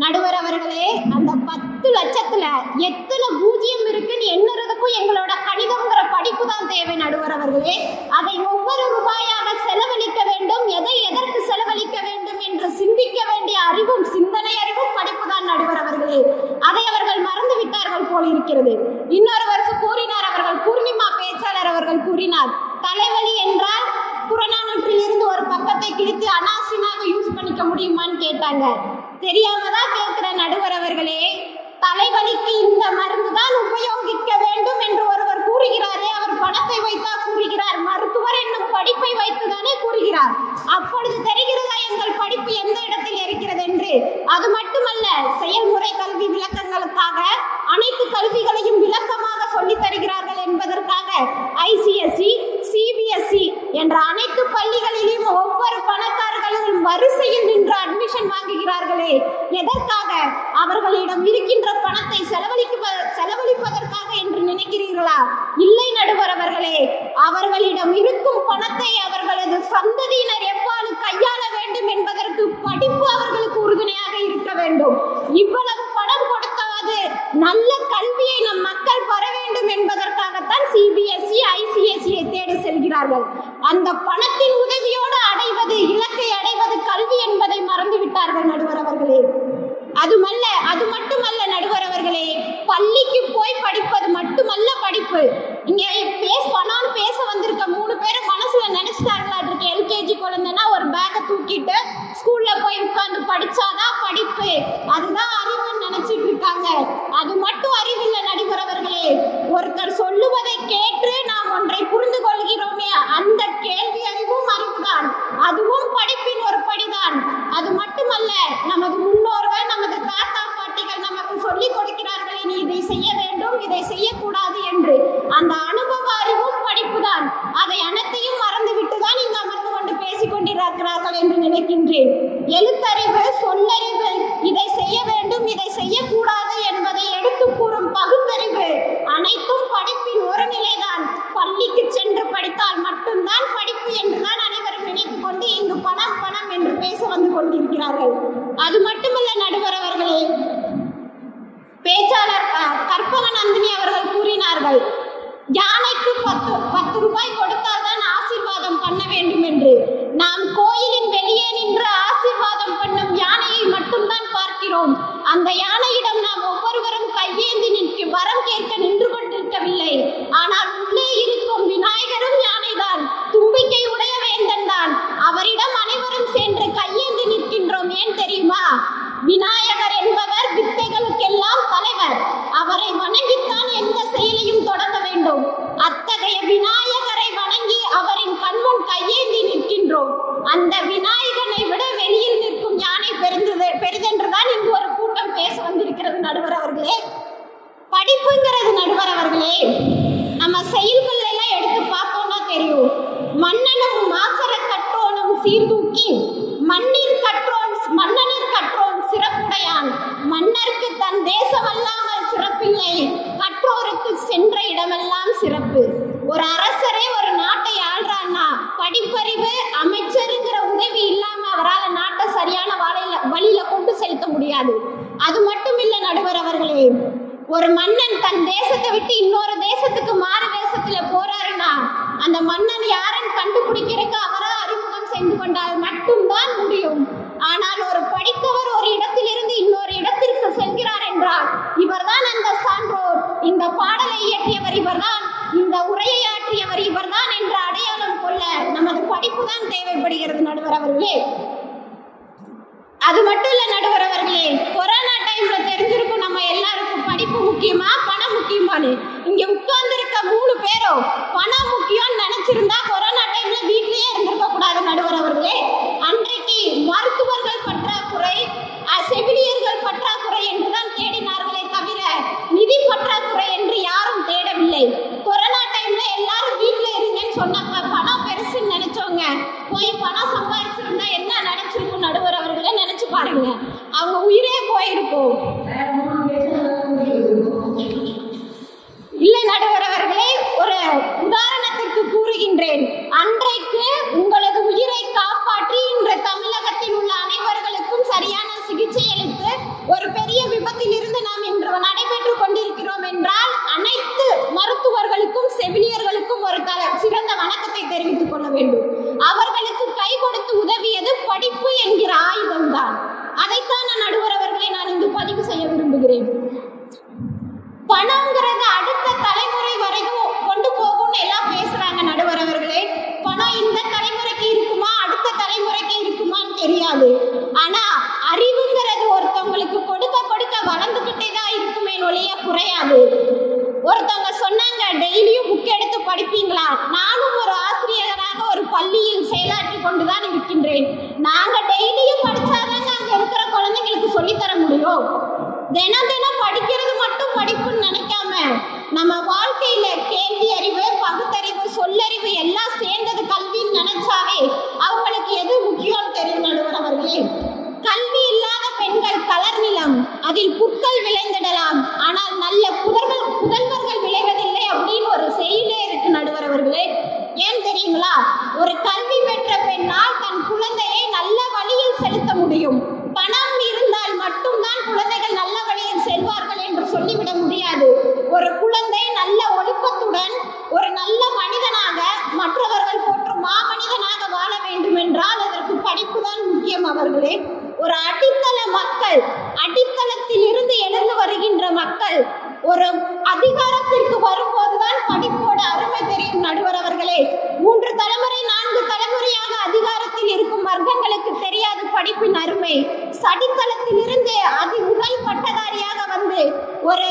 நடுவர் அவர்களே, அந்த 10 லட்சத்துல எத்தனை பூஜ்ஜியம் இருக்குன்னு எண்ணுறதுக்கும் எங்களோட கணிதம்ங்கிற படிப்பு தான் தேவை நடுவர் அவர்களே. அதை ஒவ்வொரு ரூபாயாக செலவழிக்க வேண்டும், எதை எதற்கு செலவழிக்க வேண்டும் என்று சிந்திக்க வேண்டிய அறிவும் சிந்தனை அறிவும் படிப்பு தான் நடுவர் அவர்களே. அதை அவர்கள் மறந்து விட்டார்கள் போல் இருக்கிறது. இன்னொரு வருஷம் கூறினார் அவர்கள், பூர்ணிமா பேச்சாளர் அவர்கள் கூறினார், தலைவலி என்றால் புறநானூற்றில் இருந்து ஒரு பக்கத்தை கிழித்து அனாசினாக யூஸ் பண்ணிக்க முடியுமான்னு கேட்டாங்க. தெரியாம தான் கேட்கிற நடுவர் அவர்களே, தலைவலிக்கு இந்த மருந்து தான் உபயோகிக்க வேண்டும் என்று ஒருவர் கூறுகிறாரே, அவர் பணத்தை வைத்தா கூறுகிறார், மருத்துவர் என்னும் படிப்பை வைத்துதானே கூறுகிறார். அப்பொழுது தெரிகிறதா எங்கள் படிப்பு எந்த இடத்தில் இருக்கிறது என்று? அது மட்டுமல்ல, செயல்முறை கல்வி விளக்கங்களுக்காக அனைத்து கல்விகளையும் விளக்கமாக சொல்லித் தருகிறார்கள் என்பதற்காக ICSE, CBSE என்ற அனைத்து பள்ளிகளிலும் ஒவ்வொரு பணக்காரர்களும் வரிசையில் நின்று அட்மிஷன் வாங்குகிறார்களே, எதற்காக? அவர்களிடம் இருக்கிற இல்லை நடுவர் அவர்களே. அவர்களிடம் இருக்கும் பணத்தை அவர்களது சந்ததியினர் எவ்வாறு கையாள வேண்டும் என்பதற்கு படிப்பு அவர்களுக்கு உறுதுணையாக இருக்க வேண்டும். இவ்வளவு பணம் கொடுத்தாவது நல்ல கல்வியை நம் மக்கள் பெற வேண்டும் என்பதற்காகத்தான் சிபிஎஸ்இ ஐசிஎஸ்இ தேடி செல்கிறார்கள். அந்த பணத்தின் உதவியோடு அடைவது, இலக்கை அடைவது கல்வி என்பதை மறந்து விட்டார்கள் நடுவர் அவர்களே. அது மட்டுமல்ல நடுவர் அவர்களே, பள்ளிக்கு போய் படிப்பது மட்டுமல்ல படிப்பு. இங்க பணம் பேச வந்திருக்க 3 பேரும் மனசுல நினைச்சிட்டாங்களா இருக்கு, எல்கேஜி குழந்தைன்னா ஒரு பேக்கை தூக்கிட்டு ஸ்கூல்ல போய் உட்கார்ந்து படிச்சாதான் படிப்பு, அதுதான் அறிவுன்னு நினைச்சிட்டு இருக்காங்க. அது மட்டும் அறிவில்லை நடுவர் அவர்களே. ஒருத்தர் சொல்லுவதை கேட்டு நாம் ஒன்றை புரிந்து கொள்கிறோமே, அந்த கேள்வி அறிவும் அறிவுதான், அதுவும் படிப்பின் ஒரு படிதான். அது மட்டுமல்ல, நமது முன்னோர்கள், நமது தாத்தா பாட்டிகள் நமக்கு சொல்லிக் கொடுக்கிறார்களே, நீ இதை செய்ய வேண்டும், இதை செய்யக்கூடாது என்று. அந்த அனுபவ அறிவும் படிப்புதான். அதை அனைத்தையும் மறந்துவிட்டுதான் இங்கு அமர்ந்து கொண்டு பேசிக் கொண்டிருக்கிறார்கள் என்று நினைக்கின்றேன். எழுத்தறிவு, சொல்லறிவு, இதை செய்ய வேண்டும், இதை செய்யக்கூடாது என்பதை எடுத்து கூறும் பகுத்தறிவு அனைத்தும் படிப்பின் ஒரு நிலைதான். பள்ளிக்கு சென்று படித்தால் மட்டும்தான் படிப்பு என்றுதான் அனைவரும் நினைத்துக் கொண்டு இங்கு பணம் பணம் என்று பேச வந்து கொண்டிருக்கிறார்கள். அது மட்டுமல்ல நடுவர் அவர்களே, பேச்சாளர் கற்பகநந்தினி அவர்கள் கூறினார்கள், யானைக்கு 10 ரூபாய் கொடுத்தால்தான் ஆசீர்வாதம் பண்ண வேண்டும் என்று. நாம் கோயிலின் வெளியே நின்று ஆசீர்வாதம் பண்ணும் யானையை மட்டும்தான் பார்க்கிறோம். அந்த யானையிடம் நாம் ஒவ்வொருவரும் கையேந்தி வரம் கேட்க நின்று கொண்டிருக்கவில்லை. ஆனால் உள்ளே இருக்கும் விநாயகரும் யானைதான், தும்பிக்கை உடைய வேந்தன் தான். அவரிடம் அனைவரும் சென்று கையேந்தி நிற்கின்றோம். ஏன் தெரியுமா? விநாயகர் என்பவர் வித்தைகளுக்கெல்லாம் தலைவர். அவரை வணங்கித்தான் எந்த செயலையும் தொடங்க வேண்டும். அத்தகைய விநாயகரை வணங்கி அவரின் கண்முன் கையேந்தி நிற்கின்றோம். அந்த விநாயகனை விட வெளியில் நிற்கும் யானை பெரிதென்றுதான் இங்கு ஒரு கூட்டம் பேச வந்திருக்கிறது நடுவர் அவர்களே. படிப்புங்கிறது நடுவர் அவர்களே, நம்ம செயல்கள் எல்லாம் எடுத்து பார்த்தோம்னா தெரியும். மன்னனும் மாசர கற்றோனும் சீர்தூக்கி மன்னனிற் கற்றோன் சிறப்புடையான். மன்னருக்கு தன் தேசம் அல்லாமல் சிறப்பில்லை, கற்றோருக்கு சென்ற இடமெல்லாம் சிறப்பு. ஒரு அரசரே ஒரு நாட்டை ஆள்றான்னா படிப்பறிவு, அமைச்சருங்கிற உதவி இல்லாம அவரால் நாட்டை சரியான வழியில கொண்டு செலுத்த முடியாது. அது மட்டும் இல்ல நடுவர் அவர்களே, ஒரு மன்னன் தன் தேசத்தை விட்டு இன்னொரு தேசத்துக்கு மாறு தேசத்துல போறாருன்னா அந்த மன்னன் யாருன்னு கண்டுபிடிக்கிறதுக்கு அவரா அறிமுகம் செய்து கொண்டால் மட்டும்தான் முடியும். ஆனால் ஒரு படித்தவர் ஒரு இடத்திலிருந்து இன்னொரு இடத்திற்கு செல்கிறார் என்றால் இவர்தான் அந்த சான்றோர், இந்த பாடலை இயற்றியவர் இவர்தான், இந்த உரையை ஆற்றியவர் இவர்தான் என்ற அடையாளம் கொள்ள நமது படிப்பு தான் தேவைப்படுகிறது நடுவர் அவர்களே. அது மட்டும் இல்ல நடுவர் அவர்களே, கொரோனா டைம்ல தெரிஞ்சிருக்கும் நம்ம எல்லாருக்கும் படிப்பு முக்கியமா பணம் முக்கியமானு. இங்க உட்கார்ந்து இருக்க 3 பேரும் பணம் முக்கியம் நினைச்சிருந்தா கொரோனா டைம்ல வீட்லயே இருந்திருக்க கூடாது நடுவர் அவர்களே. அன்றைக்கு மருத்துவர்கள் பற்றாக்குறை, செவிலியர்கள் பற்றாக்குறை என்றுதான் தேடினார்களே தவிர நிதி பற்றாக்குறை என்று யாரும் தேடவில்லை. கொரோனா டைம்ல எல்லாரும் வீட்டுல இருங்கன்னு சொன்னாங்க. பணம் பெருசுன்னு நினைச்சவங்க போய் பணம் சம்பாதிச்சிருந்தா என்ன நினைச்சிருக்கும் நடுவர் அவர்களே, நினைச்சு பாருங்க, அவங்க உயிரே போயிருக்கும். இல்லை நடுவர் அவர்களே, ஒரு உதாரணத்திற்கு கூறுகின்றேன். அன்றைக்கு உங்களது உயிரை காப்பாற்றி இன்று தமிழகத்தில் உள்ள அனைவர்களுக்கும் சரியான சிகிச்சை அளித்து ஒரு பெரிய விபத்தில் இருந்து நாம் இன்று நடைபெற்றுக் கொண்டிருக்கிறோம் என்றால் அனைத்து மருத்துவர்களுக்கும் செவிலியர்களுக்கும் ஒரு சிறந்த வணக்கத்தை தெரிவித்துக் கொள்ள வேண்டும். அவர்களுக்கு கை கொடுத்து உதவியது படிப்பு என்கிற ஆயுதம் தான். அதைத்தான் நான் நடுவர் அவர்களை நான் இங்கு பதிவு செய்ய விரும்புகிறேன். பணம்ங்கிறது அடுத்த தலைமுறை வரைக்கும் கொண்டு போகும்னு எல்லாம் பேசுறாங்க நடுவர் அவர்களே. பணம் இந்த தலைமுறைக்கு இருக்குமா அடுத்த தலைமுறைக்கு இருக்குமான்னு தெரியாது. ஆனா அறிவுங்கிறது ஒருத்தவங்களுக்கு கொடுக்க கொடுக்க வளர்ந்துகிட்டே தான் இருக்குமே ஒழிய குறையாது. ஒருத்தவங்க சொன்னாங்க, டெய்லியும் புக் எடுத்து படிப்பீங்களா? நானும் ஒரு ஆசிரியராக ஒரு பள்ளியில் செயலாற்றி கொண்டுதான் இருக்கின்றேன். நாங்க டெய்லியும் படிச்சாதாங்க அங்க இருக்கிற குழந்தைங்களுக்கு சொல்லித்தர முடியும். தினம் தினம் படிக்கிறது மட்டும் படிப்புன்னு நினைக்காம நம்ம வாழ்க்கையில கேள்வி அறிவு, பகுத்தறிவு, சொல்லறிவு எல்லாம் சேர்ந்தது கல்வின்னு நினைச்சாவே அவங்களுக்கு எது முக்கியம் தெரியும் நடுவர் அவர்களே. கல்வி இல்லாத பெண்கள் கலர் நிலம், அதில் புற்கள் விளைந்திடலாம், ஆனால் நல்ல புதல்வர்கள் விளைவதில்லை அப்படின்னு ஒரு அவர்களே, சடித்தளத்திலிருந்து அதி முதல் பட்டதாரியாக வந்து ஒரு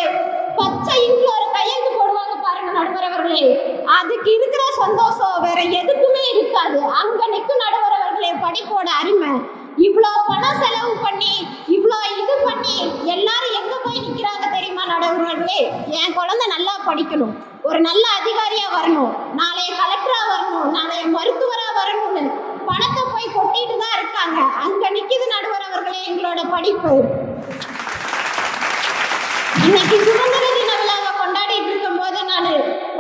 பச்சை இங்கு ஒரு கையெழுத்து போடுவாங்க பாருங்க நடுவர் அவர்களே, அதுக்கு இருக்கிற சந்தோஷம் வேற எதுக்குமே இருக்காது. அங்க நிற்கும் நடுவர் அவர்களே படிப்போட அருமை. இவ்வளோ பணம் செலவு பண்ணி இவ்வளோ இது பண்ணி எல்லாரும் எங்க போய் நிற்கிறாங்க தெரியுமா நடுவர்களே? என் குழந்தை நல்லா படிக்கணும், ஒரு நல்ல அதிகாரியா வரணும், நாளைய கலெக்டரா வரணும், நாளைய மருத்துவரா வரணும்னு பணத்தை போய் கொட்டிட்டு தான் இருக்காங்க. அங்க நிக்குது நடுவர் அவர்களே எங்களோட படிப்பு. இன்னைக்கு சுதந்திர தின விழாவை கொண்டாடிட்டு இருக்கும் போது நான்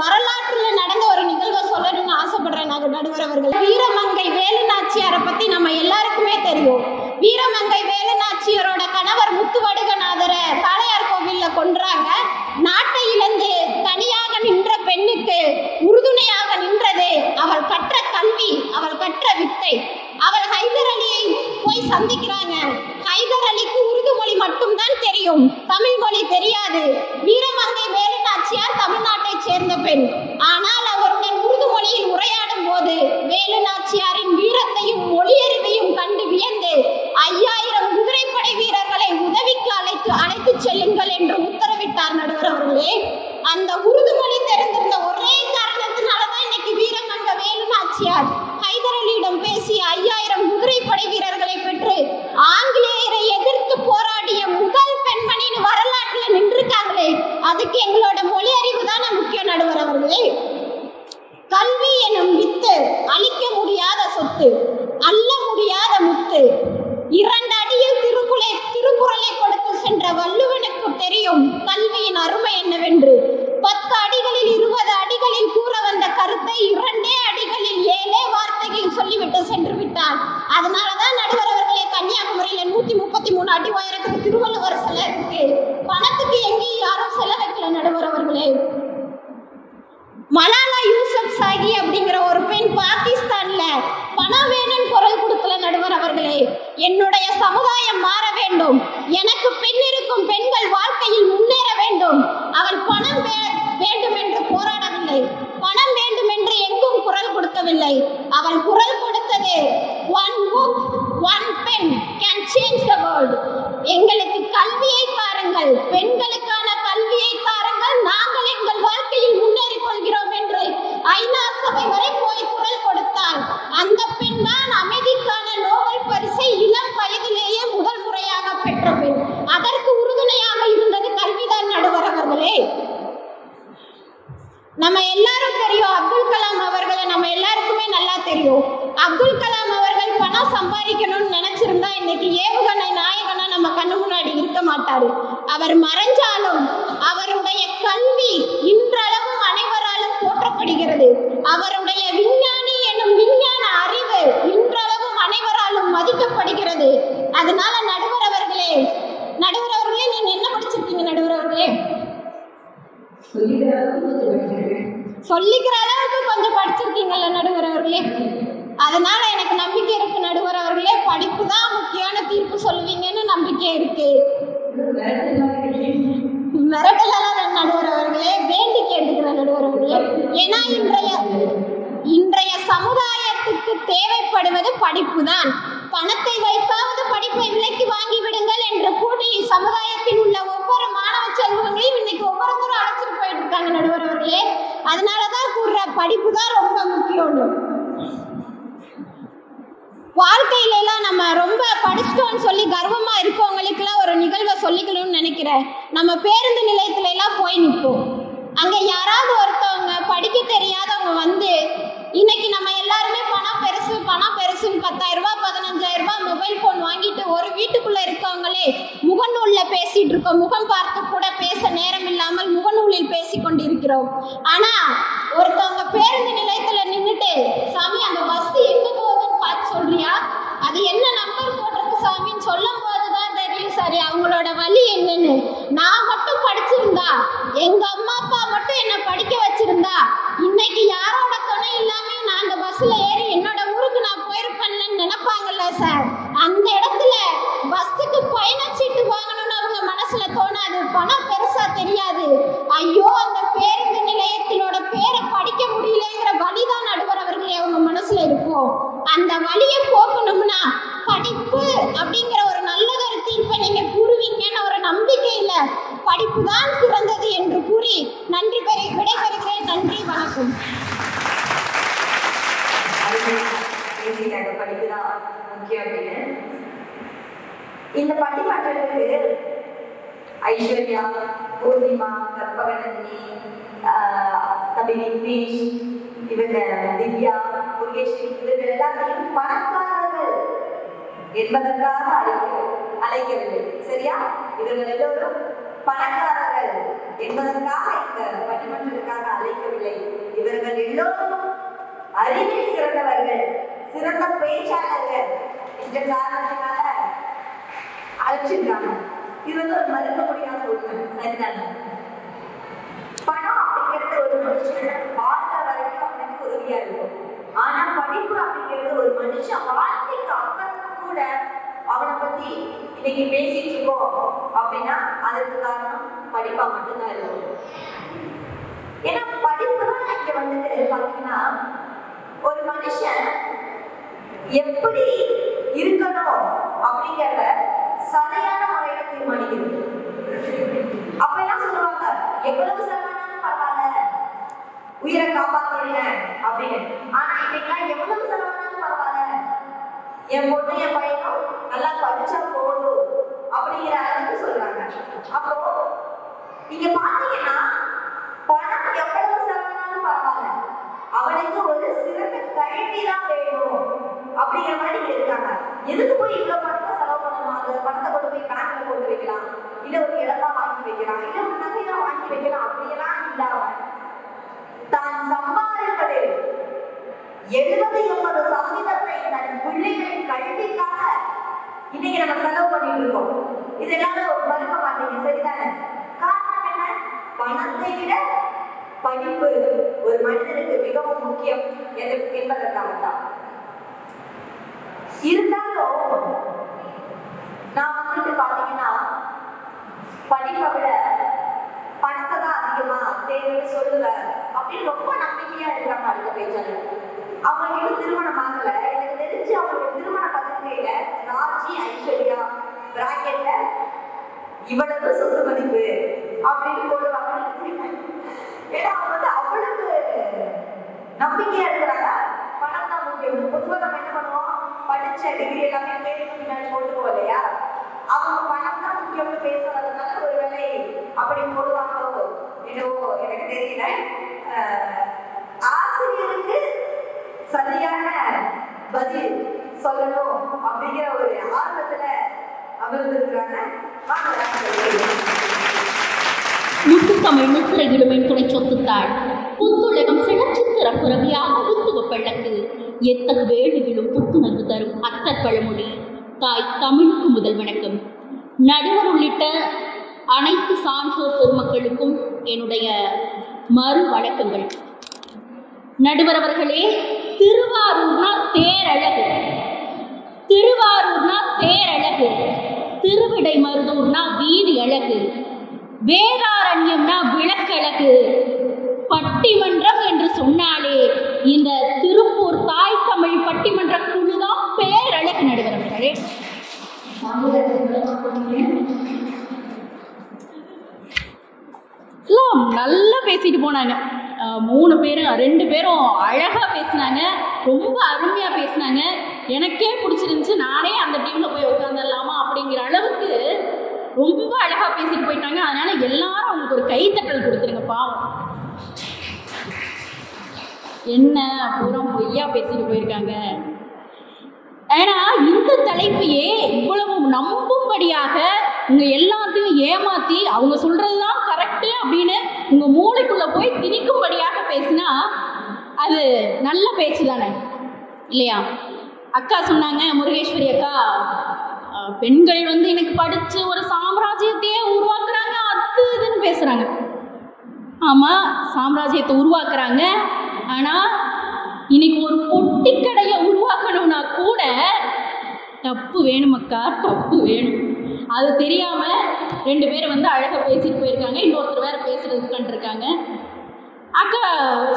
வரலாற்றுல நடந்த ஒரு நிகழ்வை சொல்லணும்னு ஆசைப்படுறேன். நடுவர் அவர்கள், வீரமங்கை வேலுநாச்சியாரை பத்தி நம்ம எல்லாருக்குமே தெரியும். வீரமங்கை வேலுநாச்சியாரோட கணவர் முத்துவடுகநாதரை காளையார் கோவில்ல கொன்றாங்க. நாட்டை இழந்து தனியாக நின்ற பெண்ணுக்கு உறுதுணையாக நின்றது அவள் கற்ற கல்வி, அவள் கற்ற வித்தை. அவள் ஹைதர் அலியை போய் சந்திக்கிறாங்க. ஹைதர் அலிக்கு உருது மொழி மட்டும்தான் தெரியும், தமிழ் மொழி தெரியாது. வீரமங்கை வேலுநாச்சியார் தமிழ்நாட்டை சேர்ந்த பெண். ஆனால் அவருடன் உருது மொழியில் உரையாடும் போது வேலுநாச்சியாரின் வீரத்தையும் மொழியறிவையும் கண்டு வியந்து 5000 குதிரைப்படை வீரர்களை உதவிக்கு அழைத்து செல்லுங்கள் என்று உத்தரவிட்டார் நடுவர் அவர்களே. அந்த உருது மொழி தெரிந்திருந்த ஒரே காரணத்தினாலதான் இன்னைக்கு வீரமங்கை வேலுநாச்சியார் ஹைதர் அலியிடம் பேசி 5000 குதிரைப்படை வீரர்களை பெற்று ஆங்கிலேயரை எதிர்த்து போராடிய முதல் பெண்மணின்னு வரலாற்றுல நின்றுருக்காங்களே. அதுக்கு எங்களோட மொழி அறிவு தானே முக்கிய நடுவர் அவர்களே. கல்வி எனும் வித்து அழிக்க முடியாத சொத்து, அள்ள முடியாத முத்து. 2 அடியில் திருக்குறளை கொடுத்து சென்ற வள்ளுவனுக்கு தெரியும் கல்வியின் அருமை என்னவென்று. 10 அடிகளில் 20 அடிகளில் கூற வந்த கருத்தை 2 அடிகளில் 7 வார்த்தைகளில் சொல்லிவிட்டு சென்று விட்டார். அதனாலதான் நடுவர் அவர்களே கன்னியாகுமரியில 133 அடி உயரத்துக்கு திருவள்ளுவர் சிலை இருக்கு. பணத்துக்கு எங்கேயும் யாரும் செலவைக்கல நடுவர் அவர்களே. மலாலா யூசப் சாகி அப்படிங்கிற ஒரு பெண் பாகிஸ்தான்ல பணம் வேணும்னு குரல் கொடுக்கல நடுவர் அவர்களே. என்னுடைய சமுதாயம் மாற வேண்டும், எனக்கு பெண் இருக்கும் பெண்கள் வாழ்க்கையில் முன்னேற வேண்டும். அவள் பணம் வேண்டும் என்று போராடவில்லை, பணம் வேண்டும் என்று எங்கும் குரல் கொடுக்கவில்லை. அவள் குரல் கொடுத்தது one book one pen can change the world. எங்களுக்கு கல்வியை தாருங்கள், பெண்களுக்கான கல்வியை தாருங்கள், நாங்கள் எங்கள் வாழ்க்கையில் முன்னேறி கொள்கிறோம் என்று ஐநா சபை வரை போய் குரல் கொடுத்தால் அந்த பெண் தான் அமைதிக்கான நோபல் பரிசை இளம் வயதிலேயே முதல் முறையாக பெற்ற பெண். அதற்கு உறுதுணையாக இருந்தது கல்விதான் நடுவர் அவர்களே. நம்ம எல்லாரும் தெரியும் அப்துல் கலாம் அவர்களை, நம்ம எல்லாருக்குமே நல்லா தெரியும். அப்துல் கலாம் அவர்கள் பணம் சம்பாதிக்கணும்னு நினைச்சிருந்தா இன்னைக்கு ஏவுகணை நாயகனா நம்ம கண்ணு முன்னாடி இருக்க மாட்டாரு. அவர் மறைஞ்சாலும் அவருடைய கல்வி இன்றளவும் அனைவராலும் போற்றப்படுகிறது. அவருடைய விஞ்ஞானி என்னும் விஞ்ஞான அறிவு இன்றளவும் அனைவராலும் மதிக்கப்படுகிறது. அதனால நடுவர் அவர்களே நீங்க என்ன படிச்சிருக்கீங்க நடுவர் அவர்களே? சொல்லிக்கிற அளவுக்கு கொஞ்சம் படிச்சிருக்கீங்கல்ல நடுவர் அவர்களே. அதனால எனக்கு நம்பிக்கை இருக்கு நடுவர் அவர்களே, படிப்பு தான் முக்கியமான தீர்ப்பு சொல்லுவீங்கன்னு நம்பிக்கை இருக்கு. மிரட்டலாம் நடுவர் அவர்களே, வேண்டி கேட்டுக்கிற நடுவர் அவர்களே. ஏன்னா இன்றைய சமுதாயத்துக்கு தேவைப்படுவது படிப்பு தான். பணத்தை வைத்தாவது படிப்பை விலைக்கு வாங்கி விடுங்கள் என்று கூடி சமுதாயத்தில் உள்ள ஒவ்வொரு மாணவ செல்வங்களையும் இன்னைக்கு ஒவ்வொருத்தரும் அழைச்சிட்டு போயிட்டு இருக்காங்க நடுவர் அவர்களே. அதனாலதான் கூடுற படிப்பு தான் ரொம்ப முக்கியம். வாழ்க்கையில எல்லாம் நம்ம ரொம்ப படிச்சிட்டோம்னு சொல்லி கர்வமா இருக்கவங்களுக்குலாம் ஒரு நிகழ்வை சொல்லிக்கணும்னு நினைக்கிறேன். நம்ம பேருந்து நிலையத்துல எல்லாம் போய் நிற்போம். அங்க யாராவது ஒருத்தவங்க படிக்க தெரியாதவங்க வந்து இன்னைக்கு நம்ம எல்லாருமே பணம் பெருசுன்னு 10,000 ரூபாய் 15,000 ரூபாய் மொபைல் போன் வாங்கிட்டு ஒரு வீட்டுக்குள்ள இருக்கவங்களே முகநூல்ல பேசிட்டு இருக்கோம். முகம் பார்த்து கூட பேச நேரம் இல்லாமல் முகநூலில் பேசி கொண்டிருக்கிறோம். ஆனா ஒருத்தவங்க பேருந்து நிலையத்துல நின்றுட்டு, சாமி அந்த பஸ் எங்க போகுதுன்னு பார்த்து சொல்றியா, அது என்ன நம்பர் போட்டிருக்கு சாமின்னு சொல்லும் போதுதான் தெரியும் சரி அவங்களோட வழி என்னன்னு. நான் மட்டும் படிச்சிருந்தா, எங்க அம்மா அப்பா மட்டும் என்ன படிக்க வச்சிருந்தா, இன்னைக்கு யாரோட துணை இல்லாம நான் அந்த பஸ்ல ஏறி என்னோட ஊருக்கு நான் போயிருப்பேன்னு நினைப்பாங்கல்ல சார். அந்த இடத்துல பஸ்ஸுக்கு பயணச்சீட்டு வாங்கணும்னு அவங்க மனசுல தோணாது, பணம் பெருசா தெரியாது. ஐயோ அந்த பேருந்து நிலையத்தினோட பேரை படிக்க முடியலங்கிற வழிதான் நடுவர் அவர்களே அவங்க மனசுல இருக்கும். அந்த வழியை போக்கணும்னா படிப்பு அப்படிங்கிற ஒரு விடைபெறுகிறேன். நன்றி, வணக்கம். பேசிட்டாங்க படிப்பு தான் முக்கியம் அப்படின்னு. இந்த பட்டிமன்றத்துக்கு ஐஸ்வர்யா, பூர்ணிமா, கற்பகநந்தினி, தம்பி விக்னேஷ், இவங்க திவ்யா, முருகேஸ்வரி, இவர்கள் எல்லாத்தையும் பணக்காரர்கள் என்பதற்காக அழைக்கவில்லை. சரியா? இவர்கள் எல்லோரும் பணக்காரர்கள் என்பதற்காக இந்த பட்டிமன்றத்துக்காக அழைக்கவில்லை. இவர்கள் எல்லோரும் அறிவில் சிறந்தவர்கள், சிறந்த பேச்சாளர்கள் என்ற காரணத்தினால அழைச்சிருக்காங்க. இது வந்து ஒரு மறுக்க முடியாத உண்மை. சரிதானே? பணம் அப்படிங்கிறது ஒரு மனுஷன் வாழ்க்கை வரைக்கும் அவனுக்கு உதவியா இருக்கும். ஆனா படிப்பு அப்படிங்கிறது ஒரு மனுஷன் வாழ்க்கைக்கு அப்புறம் கூட அவனை பத்தி இன்னைக்கு பேசிட்டு இருக்கோம் அப்படின்னா அதற்கு காரணம் படிப்பா மட்டும்தான் இருக்கும். ஏன்னா படிப்பு தான் இங்க வந்துட்டு பாத்தீங்கன்னா ஒரு மனுஷன் எப்படி இருக்கணும் அப்படிங்கிறத சரியான முறையில தீர்மானிக்கிறது. அப்ப எல்லாம் சொல்லுவாங்க, எவ்வளவு செலவானாலும் பரவாயில்ல, உயிரை காப்பாத்துறீங்க அப்படின்னு. ஆனா இன்னைக்கெல்லாம் எவ்வளவு செலவானாலும் பரவாயில்ல, என் பொண்ணு என் பையனும் நல்லா படிச்சா போதும் அப்படிங்கிற அளவுக்கு சொல்றாங்க. அப்போ இங்க பாத்தீங்கன்னா பணம் எவ்வளவு செலவானாலும் பரவாயில்ல, அவனுக்கு ஒரு சிறந்த கல்விதான் வேணும் அப்படிங்கிற மாதிரி இருக்காங்க. எதுக்கு போய் இவ்வளவு பணத்தை செலவு பண்ணணும்? அந்த பணத்தை கொண்டு போய் பேங்க்ல போட்டு வைக்கலாம், இல்ல ஒரு இடமா வாங்கி வைக்கலாம், இல்ல ஒரு நகையா வாங்கி வைக்கலாம். அப்படியெல்லாம் இல்லாம தான் சம்பாதிப்பதில் 70-80% தன் பிள்ளைகளின் கல்விக்காக இன்னைக்கு நம்ம செலவு பண்ணிட்டு இருக்கோம். இது எல்லாரும் மறுக்க மாட்டீங்க. சரிதானே? காரணம் என்ன? பணத்தை விட படிப்பு ஒரு மனிதனுக்கு மிகவும் முக்கியம் என்பதற்காகத்தான். இருந்தாலும் நான் வந்துட்டு பாத்தீங்கன்னா படிப்பை விட பணத்தை தான் அதிகமா தேவைன்னு சொல்லுவேன் அப்படின்னு ரொம்ப நம்பிக்கையா இருக்காங்க. அடுத்த பேச்சாளர் அவங்களுக்கு இன்னும் திருமணம் ஆகல. எனக்கு தெரிஞ்சு அவங்களுக்கு திருமண பத்திரிகையில ராஜி, ஐஸ்வர்யா பிராக்கெட்ல இவ்வளவு சொத்து மதிப்பு அப்படின்னு போடுவாங்கன்னு நினைக்கிறேன். ஏன்னா அவங்க வந்து அவ்வளவு நம்பிக்கையா இருக்கிறாங்க. பணம் தான் முக்கியம். பொதுவாக நம்ம என்ன பண்ணுவோம், படிச்ச டிகிரி எல்லாமே பேருக்கு பின்னாடி போட்டுவோம் இல்லையா? அவங்க பணம் தான் முக்கியம்னு பேசுறதுனால ஒரு வேலை அப்படி போடுவாங்களோ என்னவோ எனக்கு தெரியல. ஆசிரியருக்கு சரியான பதில் சொல்லணும் அப்படிங்கிற ஒரு ஆர்வத்துல அமர்ந்திருக்கிறாங்க. முத்துத்தமிழ் முத்திரை இடுமை துணை சொத்துத்தாள் புத்துலகம் சிறச்சித்திர புறவியாக புத்துவ பழக்கு எத்தகு வேடுகளும் புத்துணர்வு தரும் அத்தர் பழமொழி. தாய் தமிழுக்கு முதல் வணக்கம். நடுவர் உள்ளிட்ட அனைத்து சான்றோர் பெருமக்களுக்கும் என்னுடைய மறு வணக்கங்கள். நடுவர் அவர்களே, திருவாரூர்னா தேரழகு, திருவாரூர்னா தேரழகு, திருவிடை மருதூர்னா வீதி அழகு, வேதாரண்யம்னா விளக்கழகு, பட்டிமன்றம் என்று சொன்னாலே இந்த திருப்பூர் தாய் தமிழ் பட்டிமன்ற குழுதான் பேரழகு. நடுவர் அவர்களே, நல்லா பேசிட்டு போனாங்க. 3 பேரும் 2 பேரும் அழகா பேசினாங்க, ரொம்ப அருமையா பேசினாங்க. எனக்கே பிடிச்சிருந்துச்சு. நானே அந்த டீம்ல போய் உட்காந்துடலாமா அப்படிங்கிற அளவுக்கு ரொம்ப அழகா பேசிட்டு போயிட்டாங்க. அதனால எல்லாரும் அவங்களுக்கு ஒரு கைத்தட்டல் கொடுத்துருங்க. பாவம், என்ன பூரா பொய்யா பேசிட்டு போயிருக்காங்க. ஏன்னா இந்த தலைப்பையே இவ்வளவு நம்பும்படியாக உங்க எல்லாத்தையும் ஏமாத்தி அவங்க சொல்றதுதான் கரெக்டு அப்படின்னு உங்க மூளைக்குள்ள போய் திணிக்கும்படியாக பேசினா அது நல்ல பேச்சு தானே, இல்லையா? அக்கா சொன்னாங்க, முருகேஸ்வரி அக்கா, பெண்கள் எனக்கு படிச்சு ஒரு சாம்ராஜ்யத்தையே உருவாக்குறாங்க, அது இதுன்னு பேசுறாங்க. ஆமா, சாம்ராஜ்யத்தை உருவாக்குறாங்க. ஆனா இன்னைக்கு ஒரு பொட்டி கடையை உருவாக்கணும்னா கூட டப்பு வேணும் அக்கா, டப்பு வேணும். அது தெரியாம 2 பேர் அழகா பேசிட்டு போயிருக்காங்க. இன்னொருத்தர் வேற பேசுறதுக்கு கண்டிருக்காங்க. அக்கா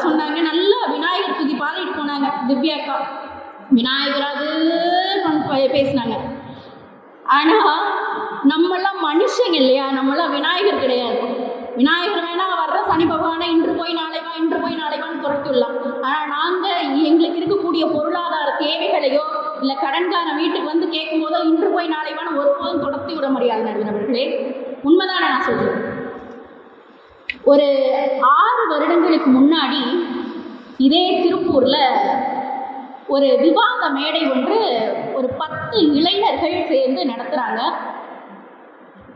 சொன்னாங்க, நல்லா விநாயகர் துதி பாடிட்டு போனாங்க. திவ்யா அக்கா விநாயகராது பேசினாங்க. ஆனா நம்மளாம் மனுஷங்க இல்லையா, நம்மளாம் விநாயகர் கிடையாது. விநாயகர் வேணா வர்ற சனி பகவானை இன்று போய் நாளை வா, இன்று போய் நாளை வான்னு துரத்திடலாம். ஆனால் நாங்கள் எங்களுக்கு இருக்கக்கூடிய பொருளாதார தேவைகளையோ இல்லை கடன்கார வீட்டுக்கு வந்து கேட்கும் போதோ இன்று போய் நாளை வான்னு ஒருபோதும் துரத்தி விட முடியாது நண்பர்களே. உண்மைதானே நான் சொல்கிறேன். ஒரு 6 வருடங்களுக்கு முன்னாடி இதே திருப்பூரில் ஒரு விவாத மேடை ஒன்று ஒரு 10 இளைஞர்கள் சேர்ந்து நடத்துகிறாங்க.